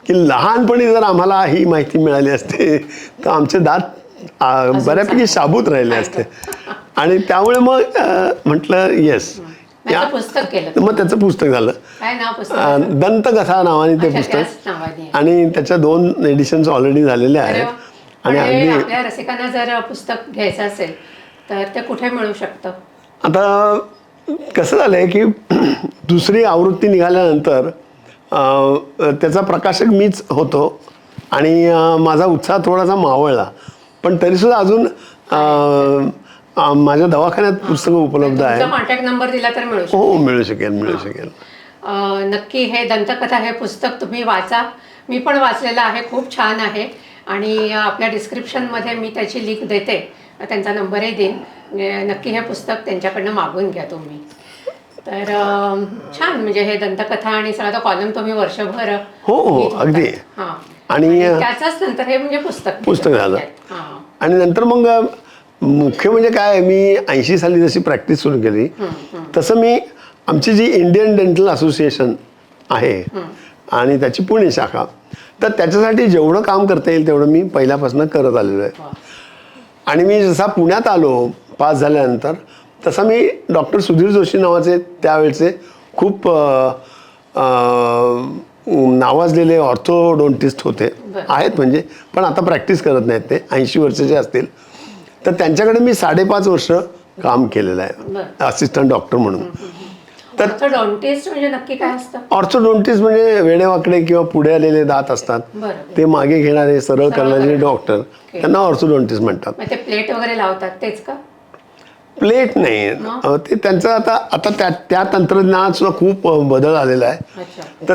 की लहानपणी जर आम्हाला ही माहिती मिळाली असते तर आमचे दात बऱ्यापैकी शाबूत राहिले असते. आणि त्यामुळे मग म्हटलं येस पुस्तक केलं. मग त्याचं पुस्तक झालं. काय नाव पुस्तक? दंतकथा नावाने ते पुस्तक. आणि त्याच्या 2 एडिशन्स ऑलरेडी झालेले आहेत. आणि अगदी आपल्या रसिकांना जर पुस्तक घ्यायचं असेल तर ते कुठे मिळू शकतं? आता कसं झालंय की दुसरी आवृत्ती निघाल्यानंतर त्याचा प्रकाशक मीच होतो आणि माझा उत्साह थोडासा मावळला. पण तरीसुद्धा अजून माझ्या दवाखान्यात पुस्तकं उपलब्ध आहे. कॉन्टॅक्ट नंबर दिला तर मिळू शकतो? हो मिळू शकेल. नक्की हे दंतकथा हे पुस्तक तुम्ही वाचा. मी पण वाचलेलं आहे. खूप छान आहे. आणि आपल्या डिस्क्रिप्शनमध्ये मी त्याची लिंक देते. त्यांचा नंबरही देईन. नक्की हे पुस्तक त्यांच्याकडनं मागून घ्या तुम्ही. तर छान. म्हणजे हे दंतकथा आणि सगळा तो कॉलम तुम्ही वर्षभर. हो अगदी. हां. आणि त्याचाच नंतर हे म्हणजे पुस्तक झालं. आणि नंतर मग मुख्य म्हणजे काय मी 80 साली जशी प्रॅक्टिस सुरू केली तसं मी आमची जी इंडियन डेंटल असोसिएशन आहे आणि त्याची पुणे शाखा तर त्याच्यासाठी जेवढं काम करता येईल तेवढं मी पहिल्यापासून करत आलेलो आहे. आणि मी जसा पुण्यात आलो पास झाल्यानंतर तसा मी डॉक्टर सुधीर जोशी नावाचे त्यावेळचे खूप नावाजलेले ऑर्थोडोंटिस्ट होते आहेत म्हणजे पण आता प्रॅक्टिस करत नाहीत. ते 80 वर्षाचे असतील. तर त्यांच्याकडे मी 5.5 वर्ष काम केलेलं आहे असिस्टंट डॉक्टर म्हणून. तर ऑर्थोडोंटिस्ट म्हणजे नक्की काय असतं? ऑर्थोडोंटिस्ट म्हणजे वेडेवाकडे किंवा पुढे आलेले दात असतात ते मागे घेणारे सरळ करणारे डॉक्टर त्यांना ऑर्थोडोंटिस्ट म्हणतात. ते प्लेट वगैरे लावतात तेच का? प्लेट नाही ते त्यांचं आता त्या तंत्रज्ञानात सुद्धा खूप बदल आलेला आहे. तर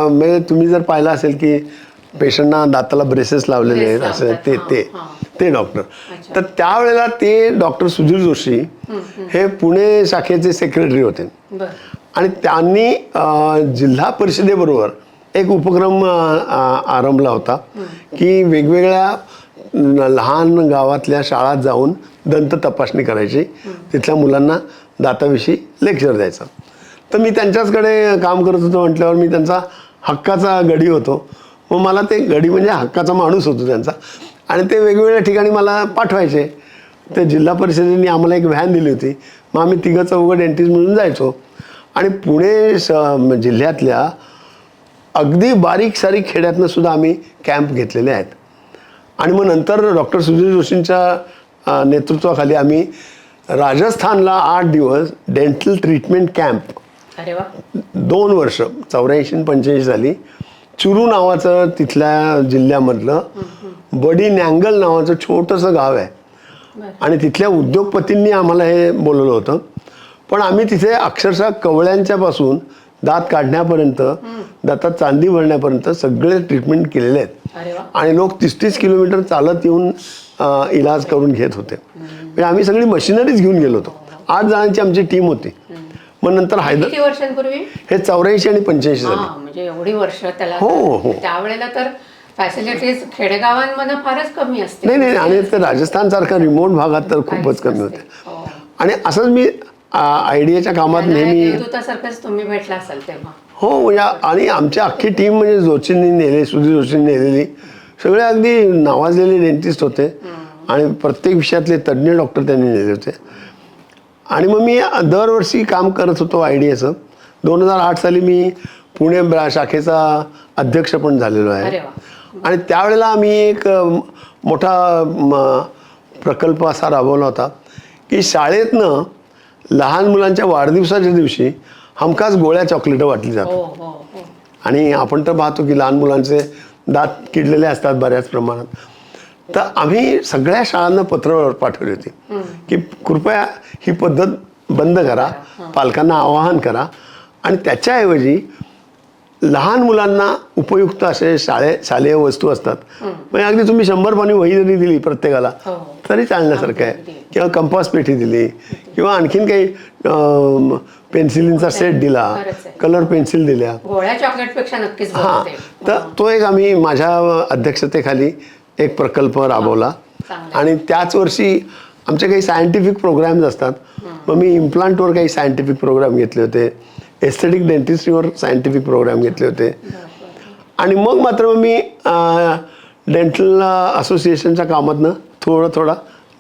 म्हणजे तुम्ही जर पाहिलं असेल की पेशंटना दाताला ब्रेसेस लावलेले आहेत असं ते डॉक्टर. तर त्यावेळेला ते डॉक्टर सुधीर जोशी हे पुणे शाखेचे सेक्रेटरी होते. आणि त्यांनी जिल्हा परिषदेबरोबर एक उपक्रम आरंभला होता की वेगवेगळ्या लहान गावातल्या शाळात जाऊन दंत तपासणी करायची. तिथल्या मुलांना दाताविषयी लेक्चर द्यायचं. तर मी त्यांच्याचकडे काम करत होतो म्हटल्यावर मी त्यांचा हक्काचा गडी होतो. मग मला ते गडी म्हणजे हक्काचा माणूस होतो त्यांचा. आणि ते वेगवेगळ्या ठिकाणी मला पाठवायचे. ते जिल्हा परिषदेने आम्हाला एक व्हॅन दिली होती. मग आम्ही 3-4 डेंटिस्ट म्हणून जायचो. आणि पुणे जिल्ह्यातल्या अगदी बारीक सारीक खेड्यातनं सुद्धा आम्ही कॅम्प घेतलेले आहेत. आणि मग नंतर डॉक्टर सुधीर जोशींच्या नेतृत्वाखाली आम्ही राजस्थानला 8 दिवस डेंटल ट्रीटमेंट कॅम्प 2 वर्ष 84-85 साली चुरू नावाचं तिथल्या जिल्ह्यामधलं बडी नँगल नावाचं छोटंसं गाव आहे. आणि तिथल्या उद्योगपतींनी आम्हाला हे बोलवलं होतं. पण आम्ही तिथे अक्षरशः कवळ्यांच्या पासून दात काढण्यापर्यंत दातात चांदी भरण्यापर्यंत सगळे ट्रीटमेंट केलेले आहेत. आणि लोक 30-30 किलोमीटर चालत येऊन इलाज करून घेत होते. म्हणजे आम्ही सगळी मशिनरीज घेऊन गेलो होतो. 8 जणांची आमची टीम होती. मग नंतर किती वर्षांपूर्वी? हे 84 आणि 85 साली. म्हणजे एवढी वर्ष त्याला. हो. त्यावेळेला तर फॅसिलिटीज खेडेगावांमध्ये फारच कमी असते. नाही आणि ते राजस्थान सारखा रिमोट भागात तर खूपच कमी होते. आणि असंच मी आयडियाच्या कामात नेहमी तुम्ही भेटला असाल तेव्हा. हो आणि आमची अख्खी टीम म्हणजे जोशींनी नेले सुधीर जोशींनी नेलेली सगळे अगदी नावाजलेले डेंटिस्ट होते. आणि प्रत्येक विषयातले तज्ज्ञ डॉक्टर त्यांनी नेले होते. आणि मग मी दरवर्षी काम करत होतो IDAचं. 2008 साली मी पुणे शाखेचा अध्यक्ष पण झालेलो आहे. अरे वा. आणि त्यावेळेला आम्ही एक मोठा प्रकल्प असा राबवला होता की शाळेतनं लहान मुलांच्या वाढदिवसाच्या दिवशी हमखास गोळ्या चॉकलेटं वाटली जातात. हो हो हो. आणि आपण तर पाहतो की लहान मुलांचे दात किडलेले असतात बऱ्याच प्रमाणात. तर आम्ही सगळ्या शाळांना पत्र पाठवली होती की कृपया ही पद्धत बंद करा, पालकांना आवाहन करा आणि त्याच्याऐवजी लहान मुलांना उपयुक्त असे शालेय वस्तू असतात. म्हणजे अगदी तुम्ही 100 पानी वही जरी दिली प्रत्येकाला हो. तरी चालण्यासारखं आहे, किंवा कंपास पेटी दिली, किंवा आणखीन काही पेन्सिलींचा सेट दिला, खरंच आहे. कलर पेन्सिल दिल्या. गोळ्या चॉकलेटपेक्षा नक्कीच हां, बरं ते. तर तो एक आम्ही माझ्या अध्यक्षतेखाली एक प्रकल्प राबवला. चांगलं. आणि त्याच वर्षी आमचे काही सायंटिफिक प्रोग्राम्स असतात. मग मी इम्प्लांटवर काही सायंटिफिक प्रोग्राम घेतले होते, एस्थेटिक डेंटिस्ट्रीवर सायंटिफिक प्रोग्राम घेतले होते. आणि मग मात्र मी डेंटल असोसिएशनच्या कामातनं थोडं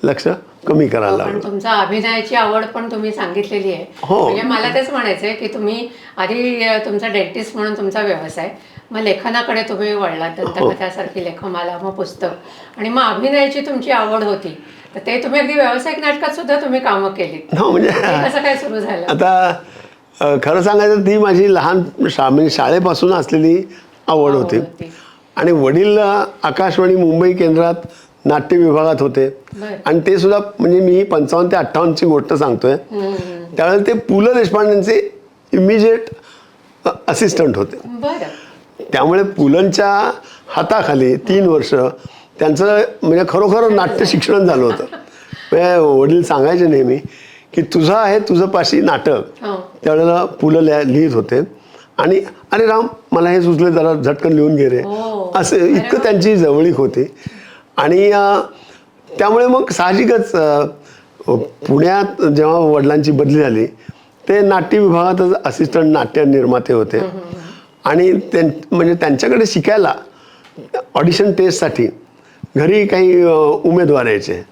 लक्ष कमी करायला पण लागलो. तुमचा अभिनयाची आवड पण तुम्ही सांगितलेली आहे. हो. म्हणजे मला तेच म्हणायचं आहे की तुम्ही आधी तुमचा डेंटिस्ट म्हणून तुमचा व्यवसाय, मग लेखनाकडे तुम्ही वळलात, दंतकथासारखी लेखमाला, मग पुस्तक, आणि मग अभिनयाची तुमची आवड होती, तर ते तुम्ही अगदी व्यावसायिक नाटकात सुद्धा तुम्ही कामं केली. हो, म्हणजे कसं काय सुरू झालं? आता खरं सांगायचं ती माझी लहान म्हणजे शाळेपासून असलेली आवड होती. आणि वडील आकाशवाणी मुंबई केंद्रात नाट्य विभागात होते. बरं. आणि ते सुद्धा म्हणजे मी 55 ते 58ची गोष्ट सांगतोय, त्यावेळेला ते पु ल देशपांडेंचे इमिजिएट असिस्टंट होते. बरं. त्यामुळे पुलंच्या हाताखाली 3 वर्ष त्यांचं म्हणजे खरोखर नाट्य शिक्षण झालं होतं. म्हणजे वडील सांगायचे नेहमी की तुझं आहे तुझं पाशी नाटक. हो. त्यावेळेला पुलं लिहित होते. आणि अरे राम मला हे सुचले, जरा झटकन लिहून घे रे, हो. असं इतकं त्यांची जवळीक होती. आणि त्यामुळे मग साहजिकच पुण्यात जेव्हा वडिलांची बदली झाली ते नाट्य विभागातच असिस्टंट नाट्य निर्माते होते. आणि म्हणजे त्यांच्याकडे शिकायला ऑडिशन टेस्टसाठी घरी काही उमेदवार यायचे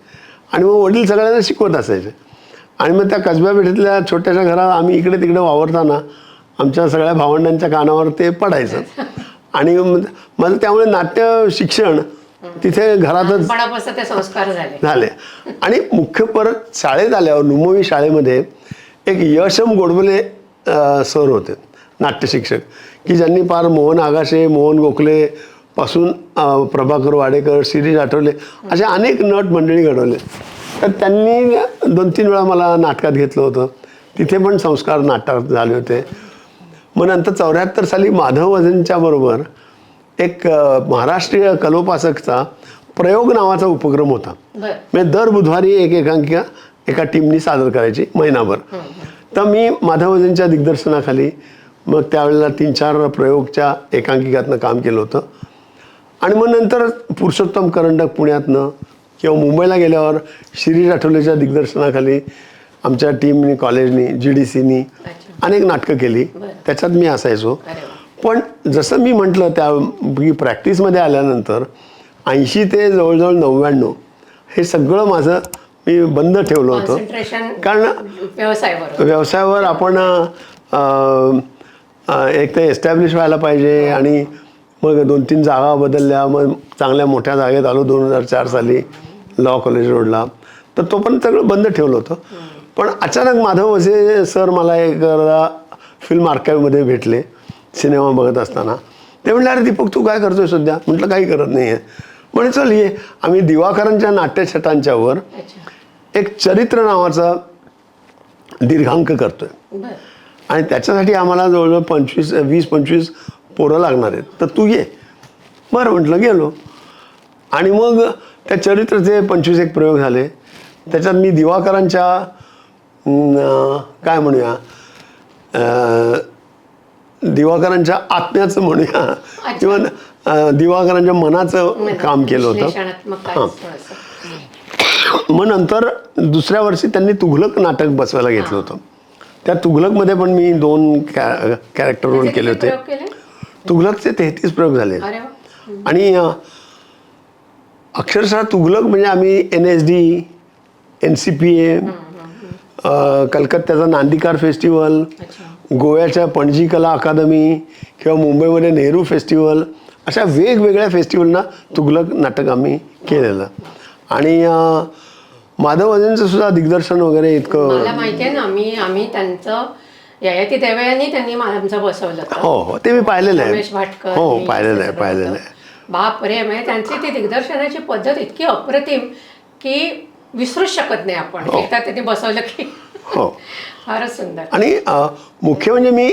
आणि मग वडील सगळ्यांना शिकवत असायचे. आणि मग त्या कसब्या पेठेतल्या छोट्याशा घरात आम्ही इकडे तिकडे वावरताना आमच्या सगळ्या भावंडांच्या कानावर ते पडायचं. आणि माझं त्यामुळे नाट्य शिक्षण तिथे घरातच पणापासून ते संस्कार झाले. आणि मुख्य परत शाळेत आल्यावर नुमोवी शाळेमध्ये एक यशम गोडबोले सर होते, नाट्य शिक्षक, की ज्यांनी पार मोहन आगाशे, मोहन गोखले पासून प्रभाकर वाडेकर, शिरीष आठवले असे अनेक नट मंडळी घडवले. तर त्यांनी 2-3 वेळा मला नाटकात घेतलं होतं. तिथे पण संस्कार नाटकात झाले होते. मग नंतर 74 साली माधव वझेंच्या बरोबर एक महाराष्ट्रीय कलोपासकचा प्रयोग नावाचा उपक्रम होता. म्हणजे दर बुधवारी एक एकांकिका एका टीमनी सादर करायची महिनाभर. तर मी माधव वझेंच्या दिग्दर्शनाखाली मग त्यावेळेला 3-4 प्रयोगच्या एकांकिकातनं काम केलं होतं. आणि मग नंतर पुरुषोत्तम करंडक पुण्यातनं किंवा मुंबईला गेल्यावर शिरीष आठवलेच्या दिग्दर्शनाखाली आमच्या टीमनी, कॉलेजनी, GDCनी अनेक नाटकं केली. त्याच्यात मी असायचो. पण जसं मी म्हटलं त्या प्रॅक्टिसमध्ये आल्यानंतर 80 ते जवळजवळ 99 हे सगळं माझं मी बंद ठेवलं होतं. कारण व्यवसायावर आपण एक तर एस्टॅब्लिश व्हायला पाहिजे. आणि मग 2-3 जागा बदलल्या, मग चांगल्या मोठ्या जागेत आलो 2004 साली लॉ कॉलेज रोडला. तर तो पण सगळं बंद ठेवलं होतं. पण अचानक माधव वझे सर मला एक फिल्म आर्काईव्हमध्ये भेटले सिनेमा बघत असताना. ते म्हटलं अरे दीपक तू काय करतोय सध्या? म्हटलं काही करत नाही आहे. म्हणजे चल ये आम्ही दिवाकरांच्या नाट्यछटांच्यावर एक चरित्र नावाचा दीर्घांक करतोय. आणि त्याच्यासाठी आम्हाला जवळजवळ 20-25 पोरं लागणार आहेत, तर तू ये. बरं म्हटलं, गेलो. आणि मग त्या चरित्राचे 25 प्रयोग झाले. त्याच्यात मी दिवाकरांच्या काय म्हणूया दिवाकरांच्या आत्म्याचं म्हणूया किंवा दिवाकरांच्या मनाचं काम केलं होतं. मग नंतर दुसऱ्या वर्षी त्यांनी तुघलक नाटक बसवायला घेतलं होतं. त्या तुघलकमध्ये पण मी 2 कॅरेक्टर रोल केले होते. तुघलकचे 33 प्रयोग झाले. आणि अक्षरशः तुघलक म्हणजे आम्ही NSD, NCPA, कलकत्त्याचा नांदीकार फेस्टिवल, गोव्याच्या पणजी कला अकादमी किंवा मुंबईमध्ये नेहरू फेस्टिवल, अशा वेगवेगळ्या फेस्टिवलना तुघलक नाटक आम्ही केलेलं. आणि माधव अजनचं सुद्धा दिग्दर्शन वगैरे इतकं. मला माहिती आहे ना, आम्ही त्यांचं ययाती देवयानी त्यांनी आमचं बसवलं होतं. हो ते मी पाहिलेलं आहे. रमेश भाटकर, हो मी पाहिलेलं आहे सगळं पाहिलेलं होतं. आहे. बाप रे, म्हणजे त्यांची ती दिग्दर्शनाची पद्धत इतकी अप्रतिम की विसरूच शकत नाही आपण. एकदा त्यांनी बसवलं की हो. फारच सुंदर. आणि मुख्य म्हणजे मी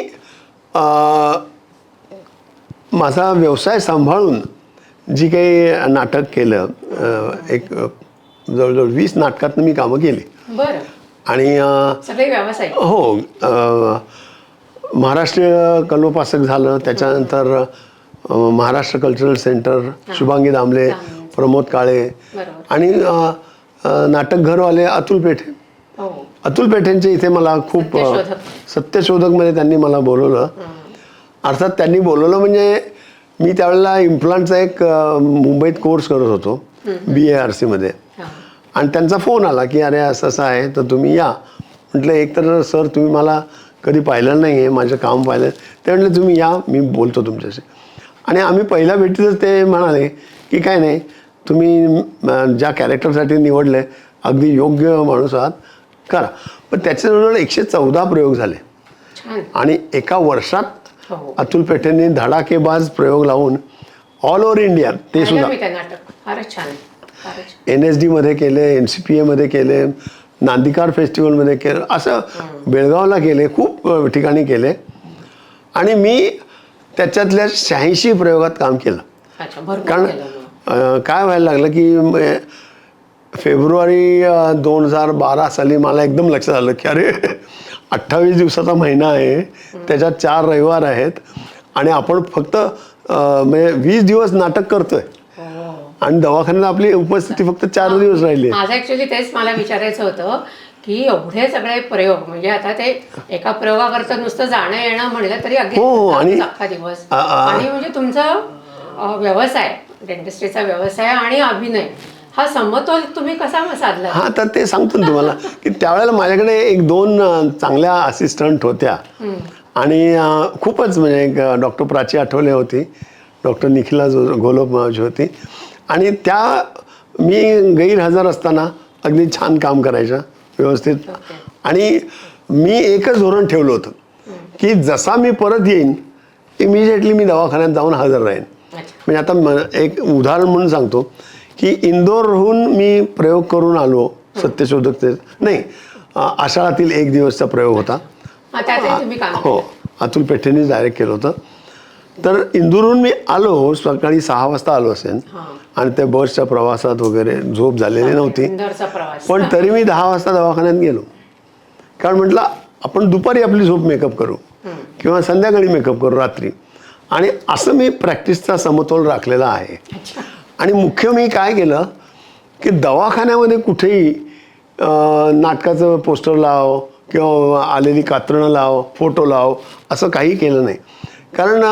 माझा व्यवसाय सांभाळून जी काही नाटक केलं, एक जवळजवळ 20 नाटकातनं मी कामं केली. बरं. आणि सगळे व्यावसायिक. हो, महाराष्ट्रीय कलोपासक झालं, त्याच्यानंतर महाराष्ट्र कल्चरल सेंटर, शुभांगी दामले, प्रमोद काळे, बरोबर. आणि नाटकघरवाले अतुल पेठे. हो. अतुल पेठेंचे इथे मला खूप सत्यशोधक. सत्यशोधकमध्ये त्यांनी मला बोलवलं. अर्थात त्यांनी बोलवलं म्हणजे मी त्यावेळेला इम्प्लांटचा एक मुंबईत कोर्स करत होतो BARCमध्ये. आणि त्यांचा फोन आला की अरे असं असं आहे तर तुम्ही या. म्हटलं एक तर सर तुम्ही मला कधी पाहिलं नाही आहे, माझं काम पाहिलं. ते म्हटलं तुम्ही या, मी बोलतो तुमच्याशी. आणि आम्ही पहिल्या भेटीतच ते म्हणाले की काय नाही, तुम्ही ज्या कॅरेक्टरसाठी निवडले अगदी योग्य माणूस आहात, करा. पण त्याच्याजवळ 114 प्रयोग झाले. छान. आणि एका वर्षात हो. अतुल पेठेंनी धडाकेबाज प्रयोग लावून ऑल ओव्हर इंडिया, ते सुद्धा मी ते नाटक फारच छान. फारच छान. NSDमध्ये केले, NCPAमध्ये केले, नांदीकार फेस्टिवलमध्ये केलं, असं बेळगावला केले, खूप ठिकाणी केले. आणि मी त्याच्यातल्या 86 प्रयोगात काम केलं. अच्छा, भरपूर कारण केलं मग. काय व्हायला लागलं की फेब्रुवारी 2012 साली मला एकदम लक्षात आलं की अरे 28 दिवसाचा महिना आहे, त्याच्यात 4 रविवार आहेत आणि आपण फक्त म्हणजे 20 दिवस नाटक करतोय आणि दवाखान्यात आपली उपस्थिती फक्त 4 दिवस राहिली. माझं ऍक्च्युली तेच मला विचारायचं होतं की एवढे सगळे प्रयोग, म्हणजे आता ते एका प्रयोगाकरता नुसतं जाणं येणं म्हणलं तरी अगदी हो, आणि अख्खा दिवस. आणि म्हणजे तुमचा व्यवसाय, डेंटिस्ट्रीचा व्यवसाय आणि अभिनय, हा समतोल तुम्ही कसा साधला? हां, तर ते सांगतो ना तुम्हाला की त्यावेळेला माझ्याकडे 1-2 चांगल्या असिस्टंट होत्या. आणि खूपच म्हणजे एक डॉक्टर प्राची आठवले होती, डॉक्टर निखिला घोलप माझी होती. आणि त्या मी गैरहजर असताना अगदी छान काम करायच्या व्यवस्थित. आणि मी एकच धोरण ठेवलं होतं की जसा मी परत येईन इमिजिएटली मी दवाखान्यात जाऊन हजर राहीन. म्हणजे आता एक उदाहरण म्हणून सांगतो की इंदोरहून मी प्रयोग करून आलो, सत्यशोधक नाही, आषाढातील 1 दिवसचा प्रयोग होता. हो, अतुल पेठेंनीच डायरेक्ट केलं होतं. तर इंदूरहून मी आलो, सकाळी 6 वाजता आलो असेल. आणि त्या बसच्या प्रवासात वगैरे झोप झालेली नव्हती, पण तरी मी 10 वाजता दवाखान्यात गेलो. कारण म्हटलं आपण दुपारी आपली झोप मेकअप करू किंवा संध्याकाळी मेकअप करू रात्री. आणि असं मी प्रॅक्टिसचा समतोल राखलेला आहे. आणि मुख्य मी काय केलं की दवाखान्यामध्ये कुठेही नाटकाचं पोस्टर लाव किंवा आलेली कात्रणं लाव, फोटो लाव, असं काही केलं नाही. कारण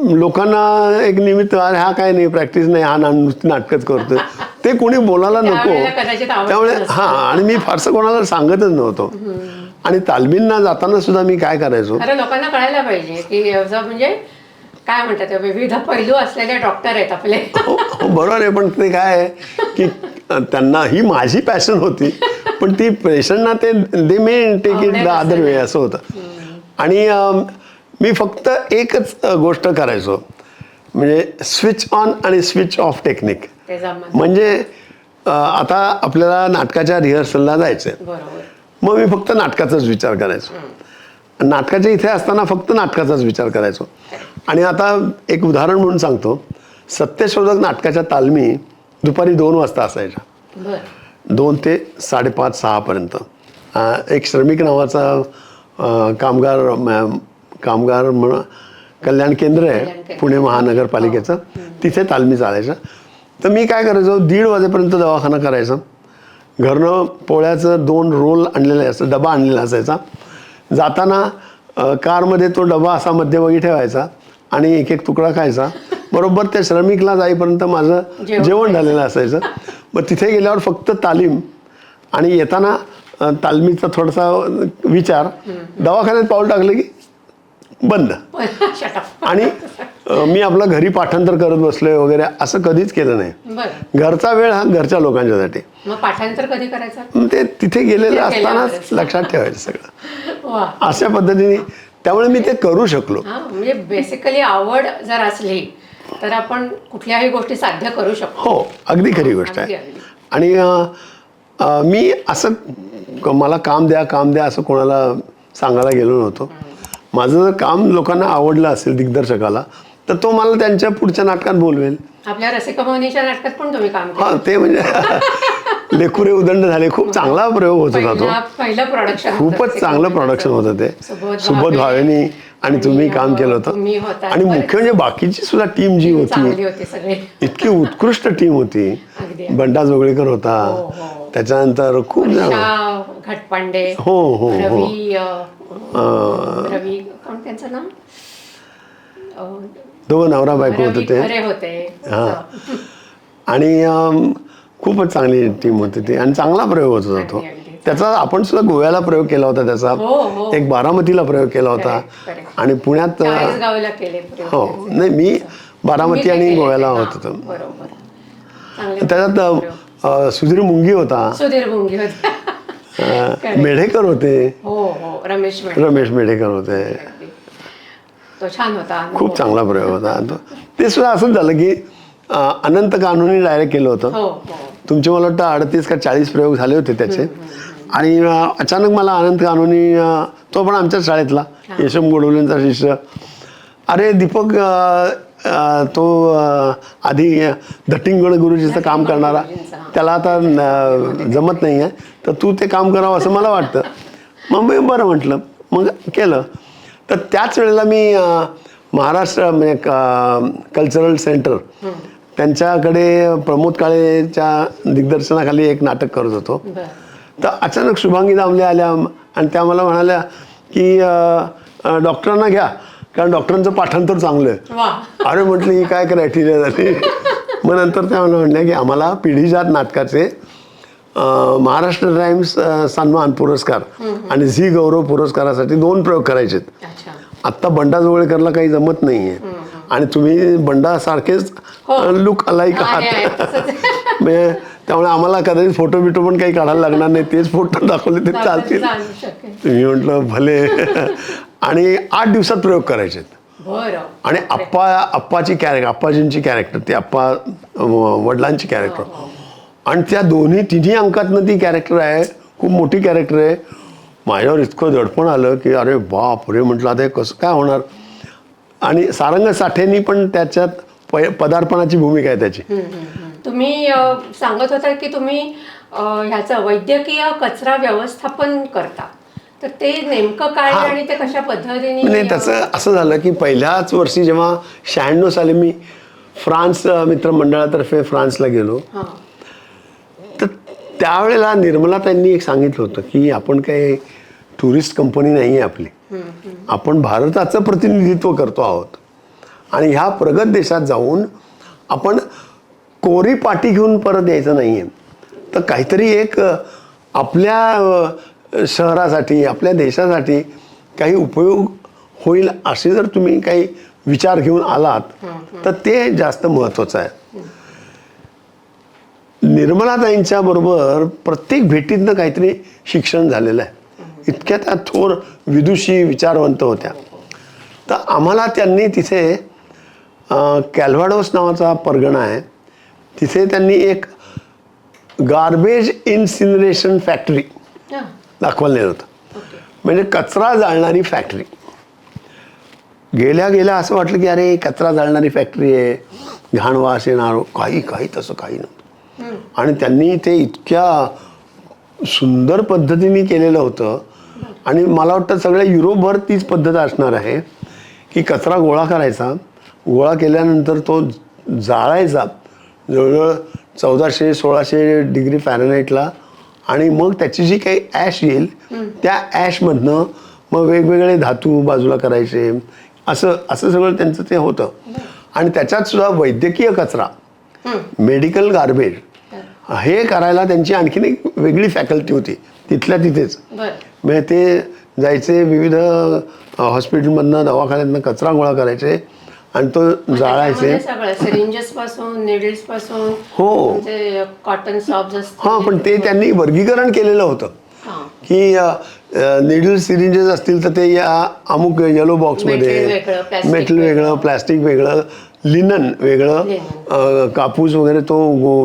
लोकांना एक निमित्त, अरे हा काय नाही, प्रॅक्टिस नाही, हा नुसती नाटकच करतोय, ते कोणी बोलायला नको. त्यामुळे हां, आणि मी फारसं कोणाला सांगतच नव्हतो. आणि तालमींना जाताना सुद्धा मी काय करायचो, लोकांना कळायला पाहिजे की म्हणजे काय म्हणतात, विविध पैलू असलेले डॉक्टर आहेत आपले. हो बरोबर आहे. पण ते काय आहे की त्यांना ही माझी पॅशन होती, पण ती पेशंटना ते they may take it the other way असं होतं. आणि मी फक्त एकच गोष्ट करायचो, म्हणजे स्विच ऑन आणि स्विच ऑफ टेक्निक. म्हणजे आता आपल्याला नाटकाच्या रिहर्सलला जायचं आहे, मग मी फक्त नाटकाचाच विचार करायचो. नाटकाच्या इथे असताना फक्त नाटकाचाच विचार करायचो. आणि आता एक उदाहरण म्हणून सांगतो, सत्यशोधक नाटकाच्या तालमी दुपारी 2 वाजता असायच्या, 2 ते 5:30-6 पर्यंत. एक श्रमिक नावाचा कामगार कल्याण केंद्र आहे पुणे महानगरपालिकेचं, तिथे तालमी चालायचं. तर मी काय करायचो, 1:30 वाजेपर्यंत दवाखाना करायचा. घरनं पोळ्याचं 2 रोल आणलेले असायचं, डबा आणलेला असायचा. जाताना कारमध्ये तो डबा असा मध्यभागी ठेवायचा आणि एक तुकडा खायचा. बरोबर त्या श्रमिकला जाईपर्यंत माझं जेवण झालेलं असायचं. मग तिथे गेल्यावर फक्त तालीम, आणि येताना तालमीचा थोडासा विचार, दवाखान्यात पाऊल टाकलं की बंद. शटअप. आणि मी आपलं घरी पाठांतर करत बसलोय वगैरे असं कधीच केलं नाही. बरं. घरचा वेळ हा घरच्या लोकांच्यासाठी. मग पाठांतर कधी करायचं? मग ते तिथे गेलेलं तिथे असतानाच गेल्यावरच. लक्षात ठेवायचं सगळं. वा. अशा पद्धतीने त्यामुळे मी ते करू शकलो. हा, म्हणजे बेसिकली आवड जर असली तर आपण कुठल्याही गोष्टी साध्य करू शकतो. हो, अगदी खरी गोष्ट अगदी, आहे. अगदी. आणि मी असं मला काम द्या असं कोणाला सांगायला गेलो नव्हतो. माझं जर काम लोकांना आवडलं असेल, दिग्दर्शकाला, तर तो मला त्यांच्या पुढच्या नाटकात बोलवेल. आपल्या रसिका मोहिनीच्या नाटकात पण तुम्ही काम हा, केलं. ते म्हणजे लेकुरे उदंड झाले. खूप चांगला प्रयोग होत होता तो. पहिलं प्रोडक्शन. खूपच चांगलं प्रोडक्शन होतं ते. सुबोध भावेनी आणि तुम्ही काम केलं तुम्ही होतं. होता. आणि मुख्य म्हणजे बाकीची सुद्धा टीम जी चांगली होती, होती सगळे. इतकी उत्कृष्ट टीम होती. अगदी. बंडा जोगळेकर होता, हो, हो. त्याच्यानंतर खूप जण. उषा घटपांडे. हो, हो, हो. रवी रवी कोण त्यांचं नाव? दोन नवरा बायको होते रवी ते. खरे होते. हा. आणि खूपच चांगली टीम होती ती आणि चांगला प्रयोग होत होता तो. अगदी, अगदी. त्याचा आपण सुद्धा गोव्याला प्रयोग केला होता त्याचा. हो, हो. एक बारामतीला प्रयोग केला होता. Correct, correct. आणि पुण्यात चाळीसगावला केले प्रयोग हो, त्याचे. नाही, मी बारामती तुम्ही आणि काय केले गोव्याला ते? होत हा, होतो. बरोबर. चांगले त्याच्यात प्रयोग. सुधीर मुंगी होता, सुधीर भुंगे होते. Correct. मेढेकर होते, हो हो, रमेश मेहता. रमेश मेढेकर होते. अगदी. तो छान होता अनुभव. खूप चांगला प्रयोग होता. ते सुद्धा असंच झालं की अनंत कान्होनी डायरेक्ट केलं होतं. हो हो. तुमचे मला वाटतं 38 का 40 प्रयोग झाले होते त्याचे. आणि अचानक मला अनंत कान्होनी, तो पण आमच्याच शाळेतला, यशम गोडवलेंचा शिष्य, अरे दीपक, तो आधी धट्टिंगड गुरुजीचं काम करणारा, त्याला आता जमत नाही आहे, तर तू ते काम करावं असं मला वाटतं. मग मी बरं म्हटलं, मग केलं. तर त्याच वेळेला मी महाराष्ट्र म्हणजे कल्चरल सेंटर, त्यांच्याकडे प्रमोद काळेच्या दिग्दर्शनाखाली एक नाटक करत होतो. बरं. तर अचानक शुभांगी दामले आल्या आणि त्या मला म्हणाल्या की डॉक्टरांना घ्या, कारण डॉक्टरांचं पाठांतर चांगलं आहे. वा. अरे म्हटलं ही काय क्रायटेरिया झाली. मग नंतर त्या मला म्हणल्या की आम्हाला पिढीजात नाटकाचे महाराष्ट्र टाइम्स सन्मान पुरस्कार आणि झी गौरव पुरस्कारासाठी 2 प्रयोग करायचे. अच्छा. आत्ता बंडा जोगळेकरला काही जमत नाहीये आणि तुम्ही बंडा सारखेच लुक अलाईक आहे, आहे, आहात. तसंच. म्हणजे त्यामुळे आम्हाला कदाचित फोटो बिटो पण काही काढायला लागणार नाही, तेच फोटो दाखवले ते चालतील. चालू शकेल. मी म्हटलं भले. आणि 8 दिवसात प्रयोग करायचे. बरं. आणि अप्पाची कॅरेक्टर, अप्पाजींची कॅरेक्टर, ती अप्पा वडिलांची कॅरेक्टर, आणि त्या तिन्ही अंकातनं ती कॅरेक्टर आहे. खूप मोठी कॅरेक्टर आहे. माझ्यावर इतकं दडपण आलं की अरे बाप रे, म्हटलं आता हे कसं काय होणार. आणि सारंग साठेंनी पण त्याच्यात पदार्पणाची भूमिका आहे त्याची. तुम्ही सांगत होता की तुम्ही ह्याचं वैद्यकीय कचरा व्यवस्थापन करता, तर ते नेमकं काय आणि ते कशा पद्धतीने? नाही, त्याचं असं झालं की पहिल्याच वर्षी जेव्हा 96 साली मी फ्रान्स मित्रमंडळातर्फे फ्रान्सला गेलो, हां. तर त्यावेळेला निर्मला त्यांनी एक सांगितलं होतं की आपण काही टुरिस्ट कंपनी नाही आहे आपली, आपण भारताचं प्रतिनिधित्व करतो आहोत आणि ह्या प्रगत देशात जाऊन आपण कोरी पाटी घेऊन परत यायचं नाही आहे, तर काहीतरी एक आपल्या शहरासाठी, आपल्या देशासाठी काही उपयोग होईल असे जर तुम्ही काही विचार घेऊन आलात तर ते जास्त महत्त्वाचं आहे. निर्मलाताईंच्या बरोबर प्रत्येक भेटीतनं काहीतरी शिक्षण झालेलं आहे. इतक्या त्या थोर विदुषी विचारवंत होत्या. तर आम्हाला त्यांनी तिथे कॅल्व्हाडोस नावाचा परगणा आहे, तिथे त्यांनी एक गार्बेज इन्सिनरेशन फॅक्टरी हां. दाखवायला नेलं होतं. म्हणजे कचरा जाळणारी फॅक्टरी. गेल्या असं वाटलं की अरे कचरा जाळणारी फॅक्टरी आहे, घाण वास येणार, काही तसं काही नव्हतं. आणि त्यांनी ते इतक्या सुंदर पद्धतीने केलेलं होतं. आणि मला वाटतं सगळ्या युरोपभर तीच पद्धत असणार आहे की कचरा गोळा करायचा, गोळा केल्यानंतर तो जाळायचा जवळजवळ 1400-1600 डिग्री फॅरनहाईटला, आणि मग त्याची जी काही ॲश येईल त्या ॲशमधनं मग वेगवेगळे धातू बाजूला करायचे, असं सगळं त्यांचं ते होतं. आणि त्याच्यात सुद्धा वैद्यकीय कचरा, मेडिकल गार्बेज हे करायला त्यांची आणखीन एक वेगळी फॅकल्टी होती तिथल्या तिथेच. बरं. म्हणजे ते जायचे विविध हॉस्पिटलमधनं दवाखान्यातनं कचरा गोळा करायचे आणि तो जाळायचे. त्याच्यामध्ये सगळं सिरिंजेस पासून निडल्स पासून हो. म्हणजे कॉटन सॉफ्ट असतील. हां, पण ते त्यांनी वर्गीकरण केलेलं होतं हां. की निडल सिरिंजेस असतील तर ते या अमुक येलो मेटल बॉक्समध्ये, वेगळं, प्लास्टिक मेटल वेगळं, प्लॅस्टिक वेगळं, लिनन वेगळं, कापूस वगैरे तो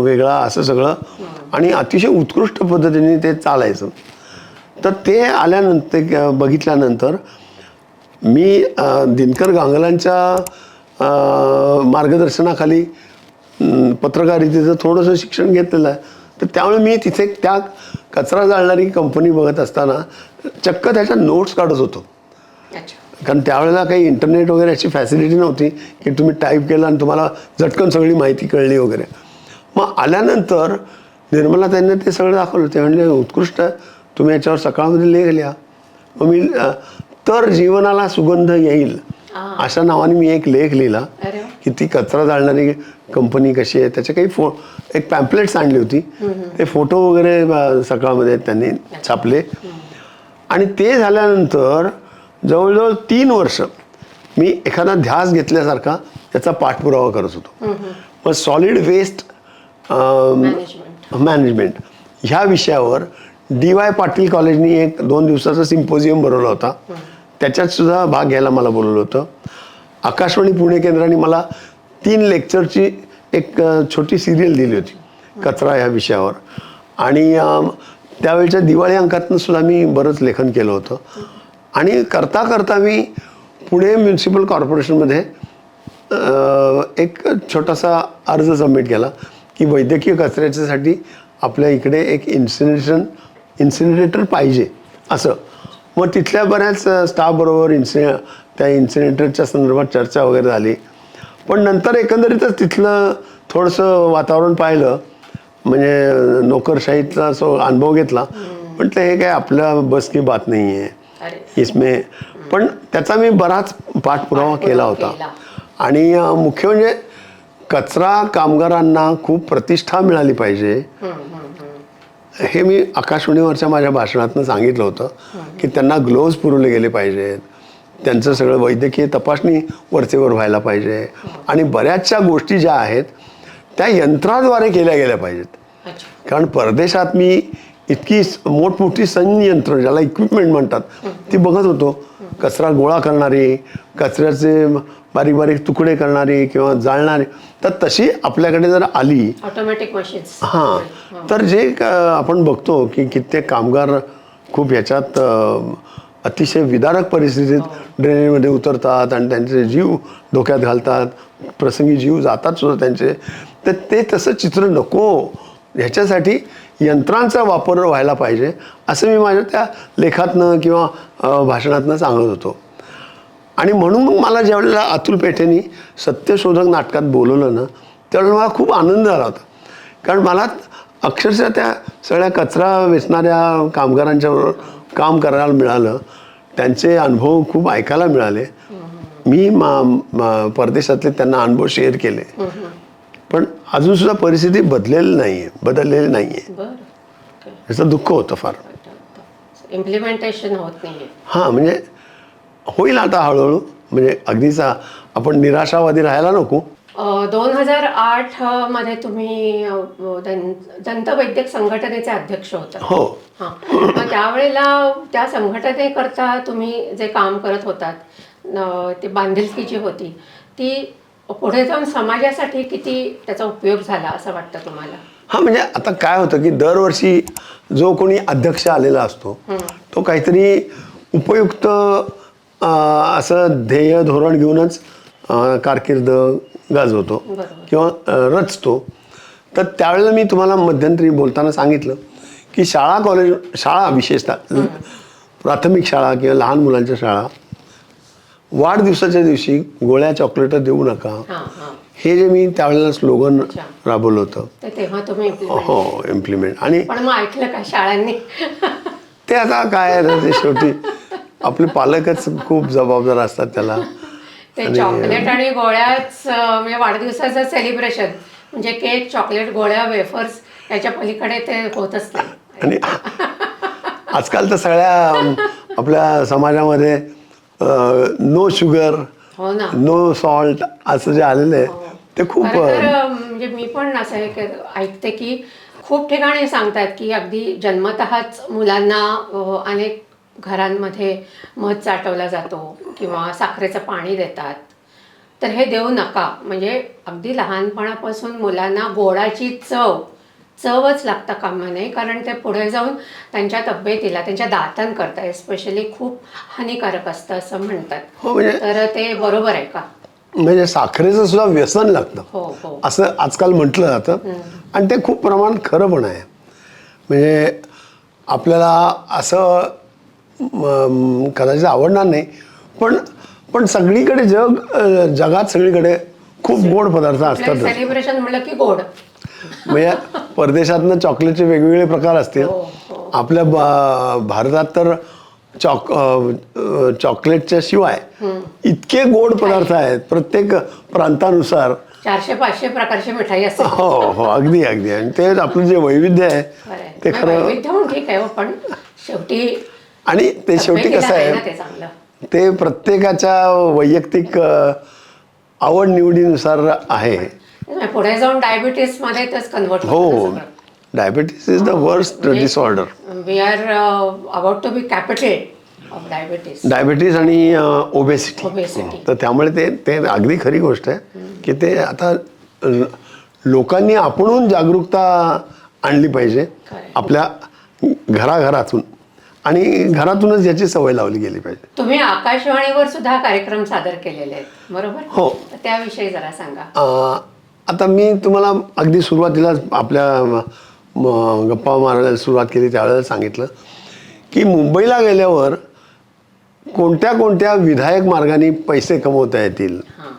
वेगळा, असं सगळं. आणि अतिशय उत्कृष्ट पद्धतीने ते चालायचं. तर ते आल्यानंतर बघितल्यानंतर मी दिनकर गांगलांच्या मार्गदर्शनाखाली पत्रकारितेचं थोडंसं शिक्षण घेतलेलं आहे. तर त्यामुळे मी तिथे त्या कचरा जाळणारी कंपनी बघत असताना चक्क त्याच्या नोट्स काढत होतो. अच्छा. कारण त्यावेळेला काही इंटरनेट वगैरे अशी फॅसिलिटी नव्हती की तुम्ही टाईप केलं आणि तुम्हाला झटकन सगळी माहिती कळली वगैरे. मग आल्यानंतर निर्मला त्यांनी ते सगळं दाखवलं. ते म्हणजे उत्कृष्ट, तुम्ही याच्यावर सकाळमध्ये लेख लिहा. मग मी तर जीवनाला सुगंध येईल अशा नावाने मी एक लेख लिहिला अरे वा. की ती कचरा जाळणारी कंपनी कशी आहे. त्याचे काही एक पॅम्पलेट्स आणली होती. ते फोटो वगैरे सकाळमध्ये त्यांनी छापले. आणि ते झाल्यानंतर जवळजवळ 3 वर्ष मी एखादा ध्यास घेतल्यासारखा त्याचा पाठपुरावा करत होतो. मग सॉलिड वेस्ट मॅनेजमेंट ह्या विषयावर DY पाटील कॉलेजनी एक 2 दिवसाचा सिम्पोजियम भरवला होता. त्याच्यात सुद्धा भाग घ्यायला मला बोलवलं होतं. आकाशवाणी पुणे केंद्राने मला 3 लेक्चरची एक छोटी सिरियल दिली होती कचरा ह्या विषयावर. आणि त्यावेळच्या दिवाळी अंकातनं सुद्धा मी बरंच लेखन केलं होतं. आणि करता करता मी पुणे म्युन्सिपल कॉर्पोरेशनमध्ये एक छोटासा अर्ज सबमिट केला की वैद्यकीय कचऱ्याच्यासाठी आपल्या इकडे एक इन्सिनरेटर पाहिजे असं. मग तिथल्या बऱ्याच स्टाफबरोबर त्या इन्सिनरेटरच्या संदर्भात चर्चा वगैरे झाली. पण नंतर एकंदरीतच तिथलं थोडंसं वातावरण पाहिलं, म्हणजे नोकरशाहीचा जो अनुभव घेतला. म्हटलं हे काय आपल्या बस की बात नाही आहे इसमें. पण त्याचा मी बराच पाठपुरावा केला होता. आणि मुख्य म्हणजे कचरा कामगारांना खूप प्रतिष्ठा मिळाली पाहिजे हे मी आकाशवाणीवरच्या माझ्या भाषणातनं सांगितलं होतं की त्यांना ग्लोव्ज पुरवले गेले पाहिजेत, त्यांचं सगळं वैद्यकीय तपासणी वरचेवर व्हायला पाहिजे. आणि बऱ्याचशा गोष्टी ज्या आहेत त्या यंत्राद्वारे केल्या गेल्या पाहिजेत. कारण परदेशात मी इतकी मोठमोठी संयंत्र, ज्याला इक्विपमेंट म्हणतात, ती बघत होतो. कचरा गोळा करणारी, कचऱ्याचे बारीक बारीक तुकडे करणारी किंवा जाळणारी. तर तशी आपल्याकडे जर आली ऑटोमॅटिक मशीन्स, हां, तर जे आपण बघतो की कित्येक कामगार खूप ह्याच्यात अतिशय विदारक परिस्थितीत ड्रेनेजमध्ये उतरतात आणि त्यांचे जीव धोक्यात घालतात, प्रसंगी जीव जातात सुद्धा त्यांचे. तर ते तसं चित्र नको, ह्याच्यासाठी यंत्रांचा वापर व्हायला पाहिजे असं मी माझ्या त्या लेखातनं किंवा भाषणातनं सांगत होतो. आणि म्हणून मग मला ज्यावेळेला अतुल पेठेंनी सत्यशोधक नाटकात बोलवलं ना, त्यावेळेला मला खूप आनंद झाला होता. कारण मला अक्षरशः त्या सगळ्या कचरा वेचणाऱ्या कामगारांच्याबरोबर काम करायला मिळालं, त्यांचे अनुभव खूप ऐकायला मिळाले. मी परदेशातले त्यांना अनुभव शेअर केले. पण अजूनसुद्धा परिस्थिती बदललेली नाही आहे. याचं दुःख होतं फार. इम्प्लिमेंटेशन होत नाही. हां, म्हणजे होईल आता हळूहळू. म्हणजे अगदीच आपण निराशावादी राहायला नको. 2008 मध्ये तुम्ही दंतवैद्यक संघटनेचे अध्यक्ष होता. हो. हां, मग त्यावेळेला त्या संघटनेकरता तुम्ही जे काम करत होतात, ती बांधिलकी जी होती ती पुढे जाऊन समाजासाठी किती त्याचा उपयोग झाला असं वाटतं तुम्हाला? हां, म्हणजे आता काय होतं की दरवर्षी जो कोणी अध्यक्ष आलेला असतो तो काहीतरी उपयुक्त असं ध्येय धोरण घेऊनच कारकीर्द गाजवतो किंवा रचतो. तर त्यावेळेला मी तुम्हाला मध्यंतरी बोलताना सांगितलं की शाळा विशेषतः प्राथमिक शाळा किंवा लहान मुलांच्या शाळा वाढदिवसाच्या दिवशी गोळ्या चॉकलेट देऊ नका, हे जे मी त्यावेळेला स्लोगन राबवलं होतं. तेव्हा तुम्ही हो, इम्प्लिमेंट. आणि पण मग ऐकलं का शाळांनी? ते आता काय ते शेवटी आपले पालकच खूप जबाबदार असतात त्याला. ते चॉकलेट आणि गोळ्याच म्हणजे वाढदिवसाचं सेलिब्रेशन म्हणजे केक, चॉकलेट, गोळ्या, वेफर्स याच्या पलीकडे ते होतच नाही. आणि आजकाल तर सगळ्या आपल्या समाजामध्ये नो शुगर हो ना. नो सॉल्ट असं जे आलेलं आहे ते खूप खरं तर म्हणजे मी पण असं ऐकते की खूप ठिकाणी सांगतात की अगदी जन्मतःच मुलांना अनेक घरांमध्ये मध चाटवला जातो किंवा साखरेचं पाणी देतात, तर हे देऊ नका. म्हणजे अगदी लहानपणापासून मुलांना गोडाची चवच लागता कामा नये, कारण ते पुढे जाऊन त्यांच्या तब्येतीला, त्यांच्या दातांकरता एस्पेशली खूप हानिकारक असतं असं म्हणतात. हो म्हणजे तर ते बरोबर आहे का? म्हणजे साखरेचं सुद्धा व्यसन लागतं हो हो. असं आजकाल म्हटलं जातं आणि ते खूप प्रमाणात खरं पण आहे. म्हणजे आपल्याला असं कदाचित आवडणार नाही, पण पण सगळीकडे जगात सगळीकडे खूप गोड पदार्थ असतात. सेलिब्रेशन म्हटलं की गोड. म्हणजे परदेशातनं चॉकलेटचे वेगवेगळे प्रकार असतील. हो, हो. आपल्या भारतात तर चॉकलेटच्या शिवाय इतके गोड पदार्थ आहेत प्रत्येक प्रांतानुसार. 400-500 प्रकारची मिठाई असते. हो हो अगदी अगदी. आणि ते आपलं जे वैविध्य आहे ते खरं. वैविध्य म्हणून ठीक आहे हो, पण शेवटी आणि ते शेवटी तब्येतीला कसं आहे ना आहे ते चांगलं. ते प्रत्येकाच्या वैयक्तिक आवड निवडीनुसार आहे. पुढे जाऊन डायबिटीस मध्ये तेच कन्वर्ट हो diabetes is the worst disorder. We are about to be capital of diabetes. Diabetes आणि ओबेसिटी. Obesity. तर त्यामुळे ते ते अगदी खरी गोष्ट आहे की ते आता लोकांनी आपणहून जागरूकता आणली पाहिजे खरंय. आपल्या घराघरातून आणि घरातूनच याची सवय लावली गेली पाहिजे. तुम्ही आकाशवाणीवर सुद्धा कार्यक्रम सादर केलेले आहेत बरोबर? हो. तर त्याविषयी जरा सांगा. आता मी तुम्हाला अगदी सुरुवातीलाच आपल्या गप्पा मारायला सुरुवात केली त्यावेळेला सांगितलं की मुंबईला गेल्यावर कोणत्या कोणत्या विधायक मार्गाने पैसे कमवता येतील हां.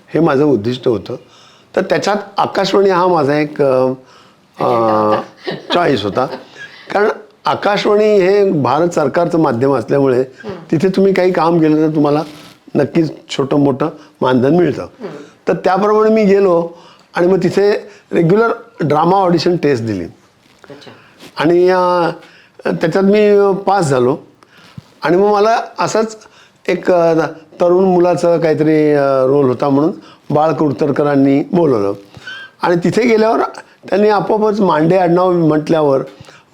हे माझं उद्दिष्ट होतं. तर त्याच्यात आकाशवाणी हा माझा एक चॉईस होता. कारण आकाशवाणी हे भारत सरकारचं माध्यम असल्यामुळे तिथे तुम्ही काही काम केलं तर तुम्हाला नक्कीच छोटं मोठं मानधन मिळतं. तर त्याप्रमाणे मी गेलो आणि मग तिथे रेग्युलर ड्रामा ऑडिशन टेस्ट दिली अच्छा. आणि त्याच्यात मी पास झालो. आणि मग मला असंच एक तरुण मुलाचं काहीतरी रोल होता म्हणून बाळ कुडतरकरांनी बोलवलं आणि तिथे गेल्यावर त्यांनी आपोआपच मांडे आडनाव म्हटल्यावर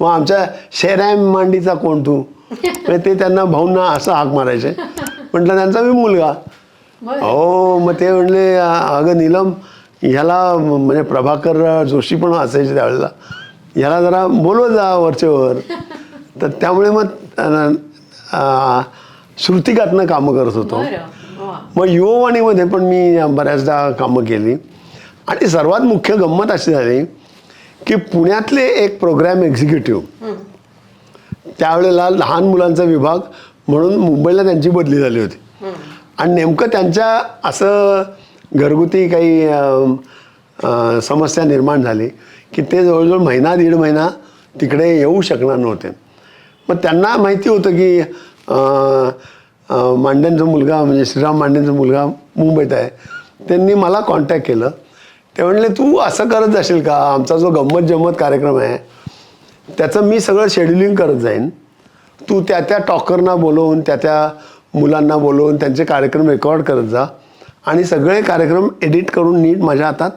मग आमच्या शेरॅम मांडीचा कोण तू म्हणजे ते त्यांना भाऊंना असं हाक मारायचे. म्हटलं त्यांचा मी मुलगा. हो मग ते म्हणले अगं नीलम ह्याला म्हणजे प्रभाकर जोशी पण असायचे त्यावेळेला, ह्याला जरा बोलव जा वरचेवर. तर त्यामुळे मग श्रुतिकातनं कामं करत होतो. मग युववाणीमध्ये पण मी बऱ्याचदा कामं केली. आणि सर्वात मुख्य गंमत अशी झाली की पुण्यातले एक प्रोग्रॅम एक्झिक्युटिव्ह त्यावेळेला लहान मुलांचा विभाग म्हणून मुंबईला त्यांची बदली झाली होती. आणि नेमकं त्यांच्या असं घरगुती काही समस्या निर्माण झाली की ते जवळजवळ महिना दीड महिना तिकडे येऊ शकणार नव्हते. मग त्यांना माहिती होतं की मांडेंचा मुलगा म्हणजे श्रीराम मांडेंचा मुलगा मुंबईत आहे. त्यांनी मला कॉन्टॅक्ट केलं. ते म्हणले तू असं करत जाशील का, आमचा जो गंमत जम्मत कार्यक्रम आहे त्याचं मी सगळं शेड्युलिंग करत जाईन, तू त्या त्या टॉकरना बोलवून त्या त्या मुलांना बोलवून त्यांचे कार्यक्रम रेकॉर्ड करत जा आणि सगळे कार्यक्रम एडिट करून नीट माझ्या हातात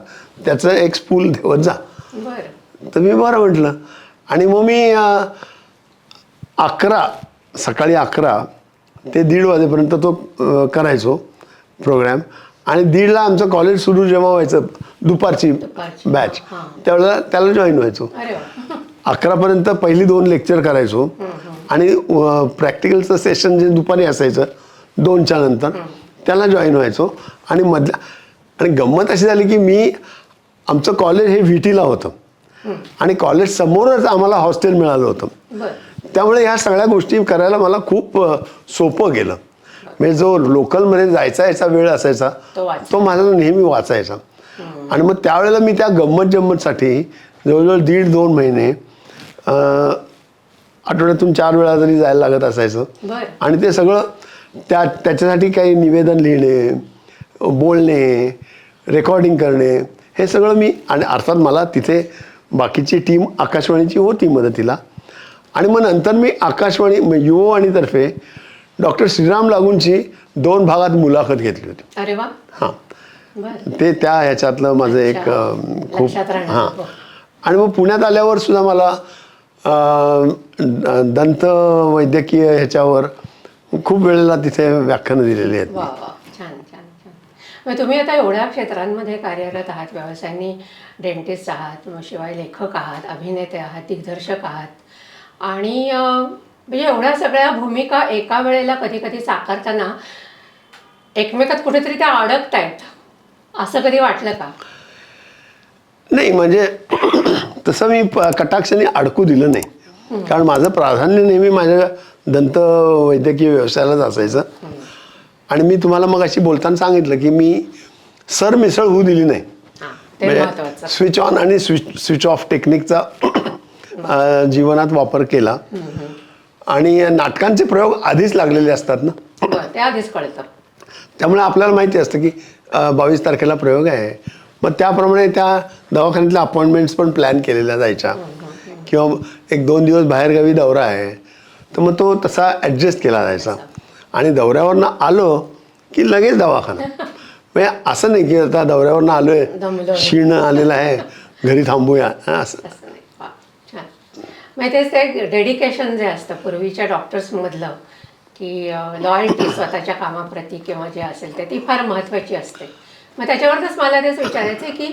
त्याचं एक स्पूल ठेवत जा. तर मी बरं म्हटलं. आणि मग मी 11 सकाळी 11 ते 1:30 वाजेपर्यंत तो करायचो प्रोग्रॅम. आणि 1:30ला आमचं कॉलेज सुरू जेव्हा व्हायचं दुपारची बॅच त्यावेळेला त्याला जॉईन व्हायचो. 11पर्यंत पहिली 2 लेक्चर करायचो आणि प्रॅक्टिकलचं सेशन जे दुपारी असायचं 2च्या नंतर त्याला जॉईन व्हायचो. आणि आणि गंमत अशी झाली की मी आमचं कॉलेज हे VTला होतं आणि कॉलेज समोरच आम्हाला हॉस्टेल मिळालं होतं. त्यामुळे ह्या सगळ्या गोष्टी करायला मला खूप सोपं गेलं. म्हणजे जो लोकलमध्ये जायचा याचा वेळ असायचा तो माझा नेहमी वाचायचा. आणि मग त्यावेळेला मी त्या गंमत जम्मतसाठी जवळजवळ 1.5-2 महिने आठवड्यातून 4 वेळा जरी जायला लागत असायचं. आणि ते सगळं त्याच्यासाठी काही निवेदन लिहिणे, बोलणे, रेकॉर्डिंग करणे हे सगळं मी. आणि अर्थात मला तिथे बाकीची टीम आकाशवाणीची होती मदतीला. आणि मग नंतर मी आकाशवाणी युववाणीतर्फे डॉक्टर श्रीराम लागूंची 2 भागात मुलाखत घेतली होती. अरे वा. हां, बरं. ते त्या ह्याच्यातलं माझं एक खूप लक्षात राहणार. हां. हो. आणि मग पुण्यात आल्यावर सुद्धा मला दंत वैद्यकीय ह्याच्यावर खूप वेळेला तिथे व्याख्यानं दिलेली आहेत. वा वा, छान छान छान. मग तुम्ही आता एवढ्या क्षेत्रांमध्ये कार्यरत आहात, व्यवसायांनी डेंटिस्ट आहात, मग शिवाय लेखक आहात, अभिनेते आहात, दिग्दर्शक आहात आणि म्हणजे एवढ्या सगळ्या भूमिका एका वेळेला कधी कधी साकारताना एकमेकात कुठेतरी त्या अडकतायत, असं कधी वाटलं का? नाही म्हणजे तसं मी कटाक्षाने अडकू दिलं नाही, कारण माझं प्राधान्य नेहमी माझ्या दंत वैद्यकीय व्यवसायालाच असायचं. आणि मी तुम्हाला मग अशी बोलताना सांगितलं की मी सरमिसळ होऊ दिली नाही. हां, ते महत्त्वाचं. म्हणजे स्विच ऑन आणि स्विच ऑफ टेक्निकचा जीवनात वापर केला. आणि नाटकांचे प्रयोग आधीच लागलेले असतात ना, बरं, ते आधीच कळतं. त्यामुळे आपल्याला माहिती असतं की 22 तारखेला प्रयोग आहे. मग त्याप्रमाणे त्या दवाखान्यातल्या अपॉइंटमेंट्स पण प्लॅन केलेल्या जायच्या, किंवा 1-2 दिवस बाहेरगावी दौरा आहे तर मग तो तसा ॲडजस्ट केला जायचा. आणि दौऱ्यावरनं आलो की लगेच दवाखाना. म्हणजे असं नाही की आता दौऱ्यावरनं आलोय, दमलो. क्षीण आलेला आहे, घरी थांबूया असं. असं नाही. वा, छान. मग तेच ते डेडिकेशन जे असतं पूर्वीच्या डॉक्टर्समधलं, की लॉयल्टी स्वतःच्या कामाप्रती किंवा जे असेल ते, ती फार महत्त्वाची असते. मग त्याच्यावरच मला तेच विचारायचं आहे की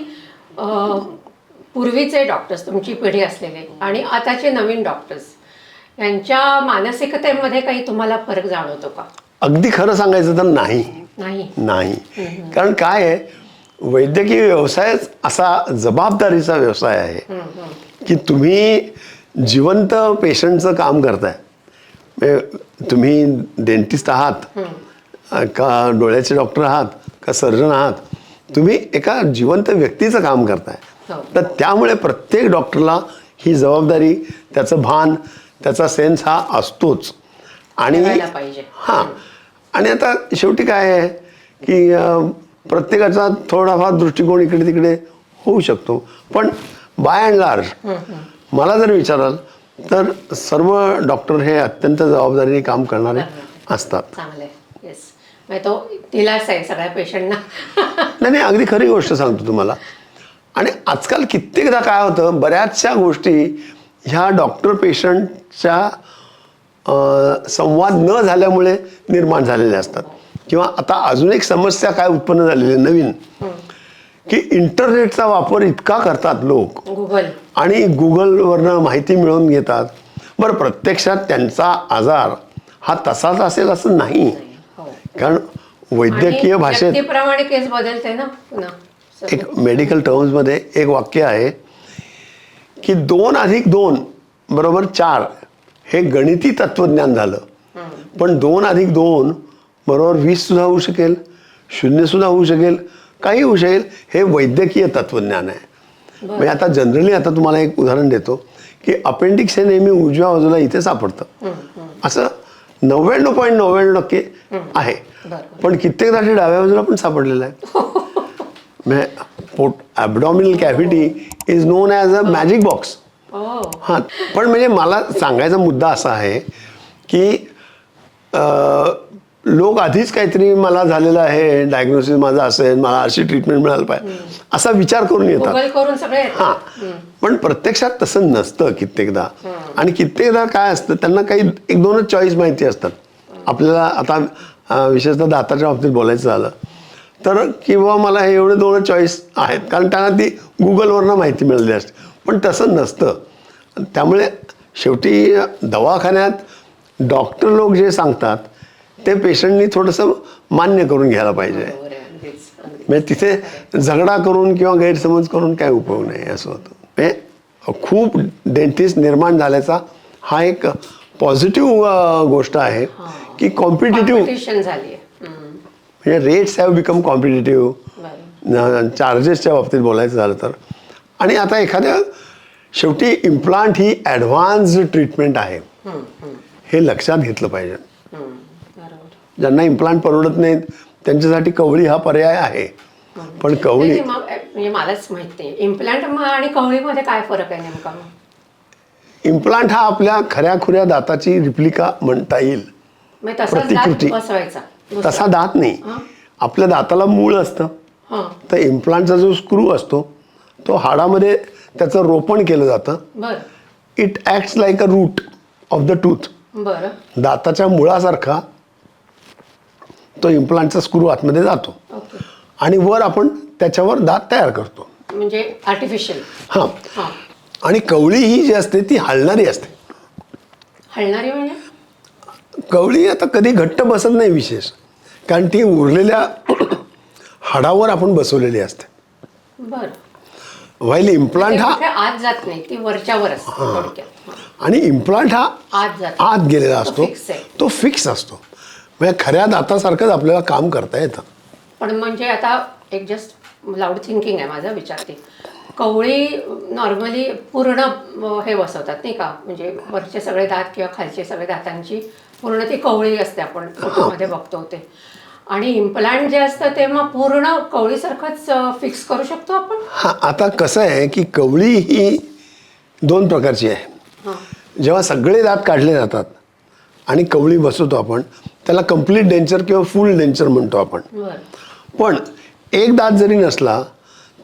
पूर्वीचे डॉक्टर्स, तुमची पिढी असलेले, आणि आताचे नवीन डॉक्टर्स यांच्या मानसिकतेमध्ये काही तुम्हाला फरक जाणवतो का? अगदी खरं सांगायचं तर नाही. नाही. कारण काय आहे, वैद्यकीय व्यवसायच असा जबाबदारीचा व्यवसाय आहे की तुम्ही जिवंत पेशंटचं काम करताय. म्हणजे तुम्ही डेंटिस्ट आहात का डोळ्याचे डॉक्टर आहात का सर्जन आहात, तुम्ही एका जिवंत व्यक्तीचं काम करताय. हो. तर त्यामुळे प्रत्येक डॉक्टरला ही जबाबदारी, त्याचं भान, त्याचा सेन्स हा असतोच. आणि ठेवायला पाहिजे. हां, आणि आता शेवटी काय आहे की प्रत्येकाचा थोडाफार दृष्टिकोन इकडे तिकडे होऊ शकतो, पण बाय अँड लार्ज मला जर विचाराल तर सर्व डॉक्टर हे अत्यंत जबाबदारीने काम करणारे असतात. चांगलं आहे. येस, म्हणजे तो दिलास आहे सगळ्या पेशंटना. नाही, अगदी खरी गोष्ट सांगतो तुम्हाला. आणि आजकाल कित्येकदा काय होतं, बऱ्याचशा गोष्टी ह्या डॉक्टर पेशंटच्या संवाद न झाल्यामुळे निर्माण झालेल्या असतात. किंवा आता अजून एक समस्या काय उत्पन्न झालेली आहे नवीन, की इंटरनेटचा वापर इतका करतात लोक, गुगल, आणि गुगलवरनं माहिती मिळवून घेतात. बरं, प्रत्यक्षात त्यांचा आजार हा तसाच असेल असं नाही, हो. कारण वैद्यकीय भाषेत व्यक्तीप्रमाणे केस बदलते ना पुन्हा. एक मेडिकल टर्म्समध्ये एक वाक्य आहे की 2 + 2 = 4 हे गणिती तत्वज्ञान झालं. पण 2 + 2 = 20 सुद्धा होऊ शकेल, 0 सुद्धा होऊ शकेल, काही होऊ शकेल. हे वैद्यकीय तत्वज्ञान आहे. म्हणजे आता जनरली, आता तुम्हाला एक उदाहरण देतो की अपेंडिक्स हे नेहमी उजव्या बाजूला इथे सापडतं, असं 99.99% आहे. पण कित्येकदा ते डाव्या बाजूला पण सापडलेलं आहे. Abdominal cavity is non as a magic box. हां, पण म्हणजे मला सांगायचा मुद्दा असा आहे की लोक आधीच काहीतरी मला झालेलं आहे, डायग्नोसिस माझं असेल, मला अशी ट्रीटमेंट मिळायला पाहिजे असा विचार करून येतात. गुगल करून सगळे. हां, पण प्रत्यक्षात तसं नसतं कित्येकदा. आणि कित्येकदा काय असतं, त्यांना काही 1-2च चॉईस माहिती असतात. आपल्याला आता विशेषतः दाताच्या बाबतीत बोलायचं झालं तर, किंवा मला हे एवढे 2च चॉईस आहेत, कारण त्यांना ती गुगलवरनं माहिती मिळाली असते. पण तसं नसतं. त्यामुळे शेवटी दवाखान्यात डॉक्टर लोक जे सांगतात ते पेशंटनी थोडंसं मान्य करून घ्यायला पाहिजे. म्हणजे तिथे झगडा करून किंवा गैरसमज करून काय उपयोग नाही, असं होतं. म्हणजे खूप डेंटिस्ट निर्माण झाल्याचा हा एक पॉझिटिव्ह गोष्ट आहे की कॉम्पिटिटिव्ह झाली. म्हणजे रेट्स हॅव बिकम कॉम्पिटिटिव्ह, चार्जेसच्या बाबतीत बोलायचं झालं तर. आणि आता एखाद्या शेवटी इम्प्लांट ही ॲडव्हान्स्ड ट्रीटमेंट आहे, हे लक्षात घेतलं पाहिजे. ज्यांना इम्प्लांट परवडत नाहीत त्यांच्यासाठी कवळी हा पर्याय आहे. पण कवळी म्हणजे मलाच माहित नाही इम्प्लांट आणि कवळीमध्ये काय फरक आहे नेमका? इम्प्लांट हा आपल्या खऱ्याखुऱ्या दाताची रिप्लिका म्हणता येईल. म्हणजे तसाच दात प्रतिकृती. बसवायचा दुसरा. तसा दात नाही, आपल्या दाताला मूळ असतं. हां तर इम्प्लांटचा जो स्क्रू असतो तो हाडामध्ये त्याचं रोपण केलं जातं. बरं it acts like a route of the tooth. बरं दाताच्या मुळासारखा तो इम्प्लांटचा स्क्रू आतमध्ये जातो ओके. आणि वर आपण त्याच्यावर दात तयार करतो. म्हणजे आर्टिफिशियल. हां, हां आणि कवळी ही जी असते ती हलणारी असते. हलणारी म्हणजे कवळी आता कधी घट्ट बसत नाही विशेष, कारण ती उरलेल्या हाडावर आपण बसवलेली असते. बरं. व्हाईल इम्प्लांट हा कुठे आत जात नाही, ती वरच्यावर असते थोडक्यात. हां. आणि इम्प्लांट हा आत जात आत गेलेला असतो, fix आहे. तो फिक्स असतो. म्हणजे खऱ्या दातासारखंच आपल्याला काम करता येतं. पण म्हणजे आता एक जस्ट लाऊड थिंकिंग आहे माझा, विचारते. कवळी नॉर्मली पूर्ण हे बसवतात नाही का, म्हणजे वरचे सगळे दात किंवा खालचे सगळे दातांची पूर्ण ती कवळी असते, आपण फोटोमध्ये बघतो ते. आणि इम्प्लांट जे असतं ते मग पूर्ण कवळीसारखंच फिक्स करू शकतो आपण. हां, आता कसं आहे की कवळी ही 2 प्रकारची आहे. हां जेव्हा सगळे दात काढले जातात आणि कवळी बसवतो आपण, त्याला कम्प्लीट डेंचर किंवा फुल डेंचर म्हणतो आपण. बरं पण एक दात जरी नसला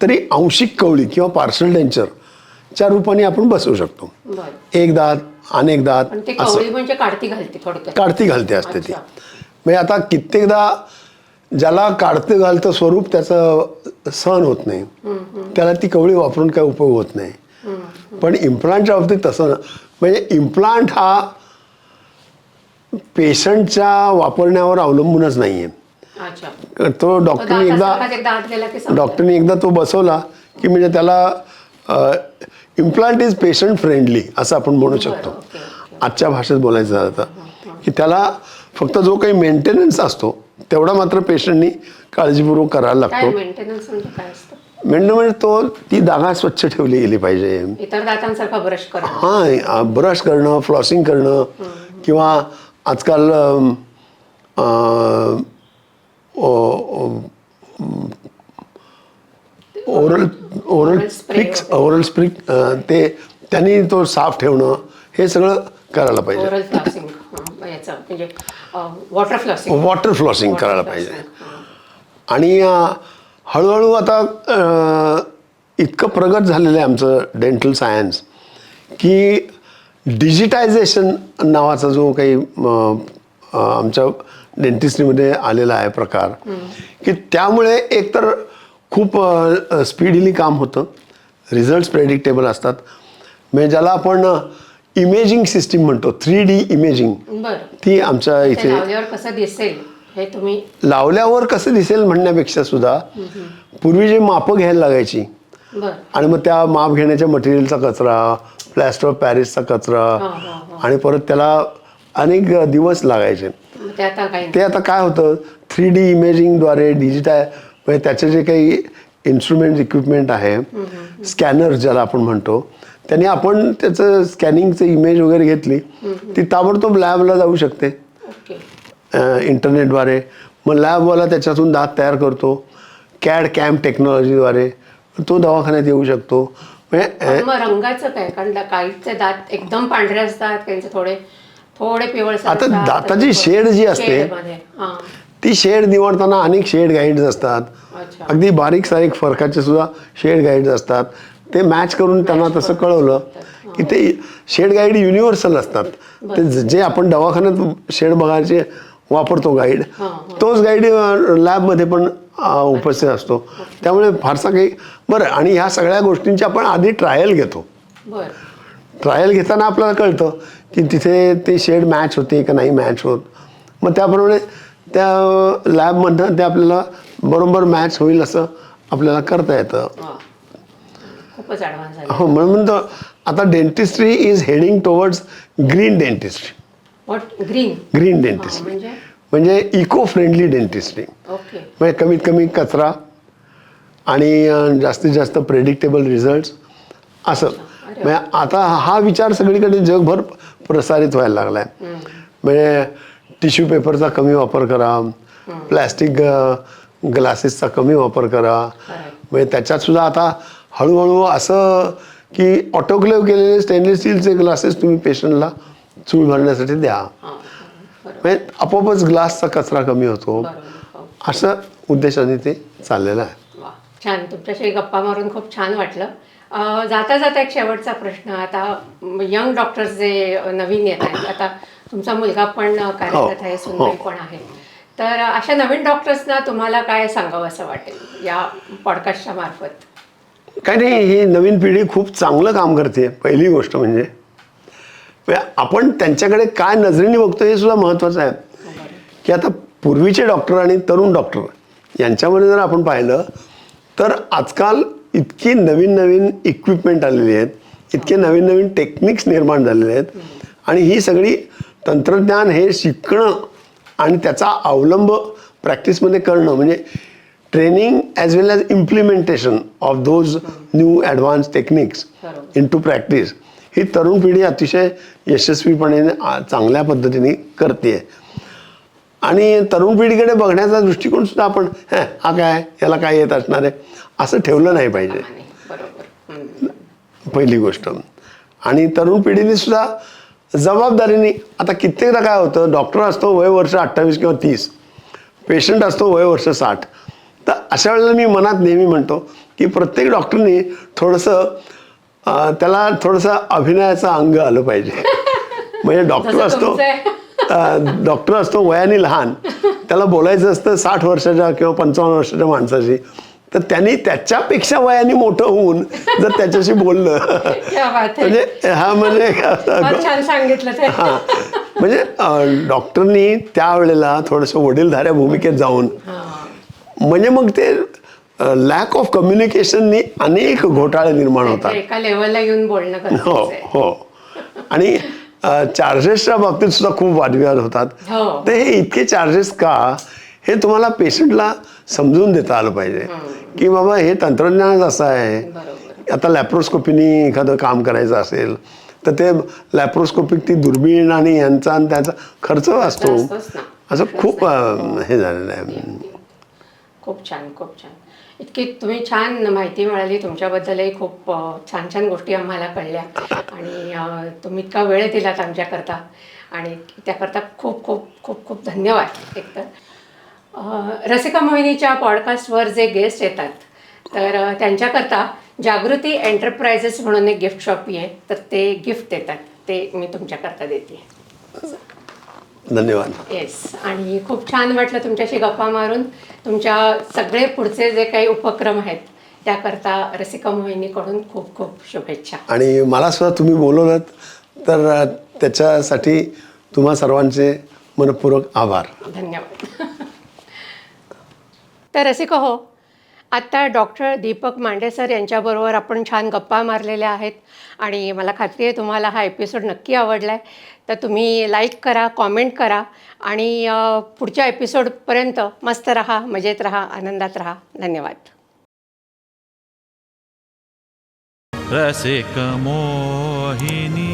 तरी आंशिक कवळी किंवा पार्सल डेंचरच्या रूपाने आपण बसवू शकतो. बरं. एक दात, अनेक दात पण ते असं कवळी म्हणजे काढती घालते थोडक्यात. काढती घालते असते ती. अच्छा. म्हणजे आता कित्येकदा ज्याला काढते घालतं स्वरूप त्याचं सहन होत नाही, त्याला ती कवळी वापरून काय उपयोग होत नाही. पण इम्प्लांटच्या बाबतीत तसं ना, म्हणजे इम्प्लांट हा पेशंटच्या वापरण्यावर अवलंबूनच नाही आहे. अच्छा. तो डॉक्टरनी एकदा आत गेला की समजलं. डॉक्टरनी एकदा तो बसवला की म्हणजे त्याला इम्प्लांट इज पेशंट फ्रेंडली असं आपण म्हणू शकतो. Okay, okay. आजच्या भाषेत बोलायचं झालं तर की त्याला फक्त जो काही मेंटेनन्स असतो तेवढा मात्र पेशंटनी काळजीपूर्वक करायला काय लागतो. मेंटेनन्स म्हणजे काय असतं? म्हणजे तो ती जागा स्वच्छ ठेवली गेली पाहिजे. इतर दातांसारखा ब्रश करणं. हां, ब्रश करणं, फ्लॉसिंग करणं, किंवा आजकाल ओरल स्प्रिक्स ते त्यांनी तो साफ ठेवणं, हे सगळं करायला पाहिजे. ओरल फ्लॉसिंग याचं म्हणजे वॉटर फ्लॉसिंग. वॉटर फ्लॉसिंग करायला पाहिजे. आणि हळूहळू आता इतकं प्रगत झालेलं आहे आमचं डेंटल सायन्स की डिजिटायझेशन नावाचा जो काही आमच्या डेंटिस्ट्रीमध्ये आलेला आहे प्रकार, की त्यामुळे एकतर खूप स्पीडीली काम होतं, रिझल्ट्स प्रेडिक्टेबल असतात. म्हणजे ज्याला आपण इमेजिंग सिस्टीम म्हणतो, 3D इमेजिंग, बरं. ती आमच्या ते इथे लावल्यावर कसं दिसेल हे तुम्ही. लावल्यावर कसं दिसेल म्हणण्यापेक्षा सुद्धा पूर्वी जे मापं घ्यायला लागायची बरं. आणि मग त्या माप घेण्याच्या मटेरियलचा कचरा, प्लॅस्टर ऑफ पॅरिसचा कचरा, आणि परत त्याला अनेक दिवस लागायचे. ते आता काही ते आता काय होतं, 3D इमेजिंगद्वारे म्हणजे त्याचे जे काही इन्स्ट्रुमेंट इक्विपमेंट आहे, स्कॅनर ज्याला आपण म्हणतो, त्याने आपण त्याचं स्कॅनिंगचं इमेज वगैरे घेतली, ती ताबडतोब लॅबला जाऊ शकते ओके. इंटरनेटद्वारे. मग लॅबवाला त्याच्यातून दात तयार करतो. CAD/CAM टेक्नॉलॉजीद्वारे तो दवाखान्यात येऊ शकतो. म्हणजे मग रंगाचं काय? कारण काहीचे दात एकदम पांढरे असतात, काहींचे थोडे थोडे पिवळसर आता असतात. दाताची शेड जी असते शेडमध्ये. हां. ती शेड निवडताना अनेक शेड गाईड्स असतात. अच्छा. अगदी बारीक सारीक फरकाचे सुद्धा शेड गाईड्स असतात. ते मॅच करून त्यांना तसं कळवलं की ते शेड गाईड युनिव्हर्सल असतात. ते जे आपण दवाखान्यात शेड बघायचे वापरतो गाईड, तोच गाईड लॅबमध्ये पण उपस्थित असतो. त्यामुळे फारसा काही बरं. आणि ह्या सगळ्या गोष्टींची आपण आधी ट्रायल घेतो. बरं. ट्रायल घेताना आपल्याला कळतं की तिथे ते शेड मॅच होते का नाही मॅच होत. मग त्याप्रमाणे त्या लॅबमधनं ते आपल्याला बरोबर मॅच होईल असं आपल्याला करता येतं. खूपच ॲडव्हान्स झालं. हो, म्हणून तर आता dentistry is heading towards green dentistry. What? Green. Green dentistry म्हणजे म्हणजे इको फ्रेंडली डेंटिस्ट्री. ओके. म्हणजे कमीत कमी कचरा आणि जास्तीत जास्त प्रेडिक्टेबल रिझल्ट्स असं. म्हणजे आता हा विचार सगळीकडे जगभर प्रसारित व्हायला लागला आहे. म्हणजे टिश्यू पेपरचा कमी वापर करा, प्लॅस्टिक ग्लासेसचा कमी वापर करा. म्हणजे त्याच्यात सुद्धा आता हळूहळू असं की ऑटोक्लेव्ह केलेले स्टेनलेस स्टीलचे ग्लासेस तुम्ही पेशंटला चूळ भरण्यासाठी द्या. हां, बरोबर म्हणजे आपोआपच ग्लासचा कचरा कमी होतो. बरोबर हो. असं उद्देशाने ते चाललेलं आहे. वा छान, तुमच्याशी गप्पा मारून खूप छान वाटलं. जाता जाता एक शेवटचा प्रश्न. आता यंग डॉक्टर्स जे नवीन येत आहेत, आता तुमचा मुलगा पण कार्यरत आहे, सुनबाई पण आहे, तर अशा नवीन डॉक्टर्सना तुम्हाला काय सांगावं असं वाटेल या पॉडकास्टच्या मार्फत? काही नाही, ही नवीन पिढी खूप चांगलं काम करते. पहिली गोष्ट म्हणजे आपण त्यांच्याकडे काय नजरेने बघतो हे सुद्धा महत्त्वाचं आहे. की आता पूर्वीचे डॉक्टर आणि तरुण डॉक्टर यांच्यामध्ये जर आपण पाहिलं तर आजकाल इतकी नवीन नवीन इक्विपमेंट आलेली आहेत, इतके नवीन नवीन टेक्निक्स निर्माण झालेले आहेत, आणि ही सगळी तंत्रज्ञान हे शिकणं आणि त्याचा अवलंब प्रॅक्टिसमध्ये करणं म्हणजे training as well as implementation of those new advance techniques in to practice ही तरुण पिढी अतिशय यशस्वीपणे चांगल्या पद्धतीने करते. आणि तरुण पिढीकडे बघण्याचा दृष्टिकोन सुद्धा आपण हा काय, याला काय येत असणार आहे असं ठेवलं नाही पाहिजे. पहिली गोष्ट. आणि तरुण पिढीने सुद्धा जबाबदारीने, आता कित्येकदा काय होतं, डॉक्टर असतो वय वर्ष 28 किंवा 30, पेशंट असतो वय वर्ष 60, तर अशा वेळेला मी मनात नेहमी म्हणतो की प्रत्येक डॉक्टरनी थोडंसं त्याला थोडंसं अभिनयाचं अंग आलं पाहिजे. म्हणजे डॉक्टर असतो वयाने लहान, त्याला बोलायचं असतं 60 वर्षाच्या किंवा 55 वर्षाच्या माणसाशी, तर त्यांनी त्याच्यापेक्षा वयाने मोठं होऊन जर त्याच्याशी बोललं म्हणजे छान सांगितलं ते. हां, म्हणजे डॉक्टरनी त्यावेळेला थोडंसं वडीलधाऱ्या भूमिकेत जाऊन, म्हणजे मग ते लॅक ऑफ कम्युनिकेशननी अनेक घोटाळे निर्माण होतात. एका लेवलला येऊन बोलणं गरजेचं हो आहे. हो. आणि चार्जेसच्या बाबतीत सुद्धा खूप वादविवाद होतात. तर हे इतके चार्जेस का, हे तुम्हाला पेशंटला समजून देता आलं पाहिजे की बाबा हे तंत्रज्ञानच असं आहे. आता लॅप्रोस्कोपीनी एखादं काम करायचं असेल तर ते लॅप्रोस्कोपिक ती दुर्बीण आणि यांचा आणि त्याचा खर्च असतो. असं खूप हे झालेलं आहे. खूप छान, खूप छान. इतकी तुम्ही छान माहिती मिळाली, तुमच्याबद्दलही खूप छान छान गोष्टी आम्हाला कळल्या, आणि तुम्ही इतका वेळ दिलात आमच्याकरता, आणि त्याकरता खूप खूप खूप खूप धन्यवाद. एकतर रसिका मोहिनीच्या पॉडकास्टवर जे गेस्ट येतात तर त्यांच्याकरता जागृती एंटरप्राइजेस म्हणून एक गिफ्ट शॉप आहे, तर ते गिफ्ट देतात, ते मी तुमच्याकरता देते. धन्यवाद. येस, आणि खूप छान वाटलं तुमच्याशी गप्पा मारून. तुमच्या सगळे पुढचे जे काही उपक्रम आहेत त्याकरता रसिका मोहिनीकडून खूप खूप शुभेच्छा. आणि मला सुद्धा तुम्ही बोलवलं तर त्याच्यासाठी तुम्हा सर्वांचे मनपूर्वक आभार. धन्यवाद. तर रसिका हो, आत्ता डॉक्टर दीपक मांडे सर यांच्याबरोबर आपण छान गप्पा मारलेल्या आहेत, आणि मला खात्री आहे तुम्हाला हा एपिसोड नक्की आवडला आहे. तर तुम्ही लाईक करा, कॉमेंट करा, आणि पुढच्या एपिसोडपर्यंत मस्त रहा, मजेत रहा, आनंदात रहा. धन्यवाद. रसिक मोहिनी.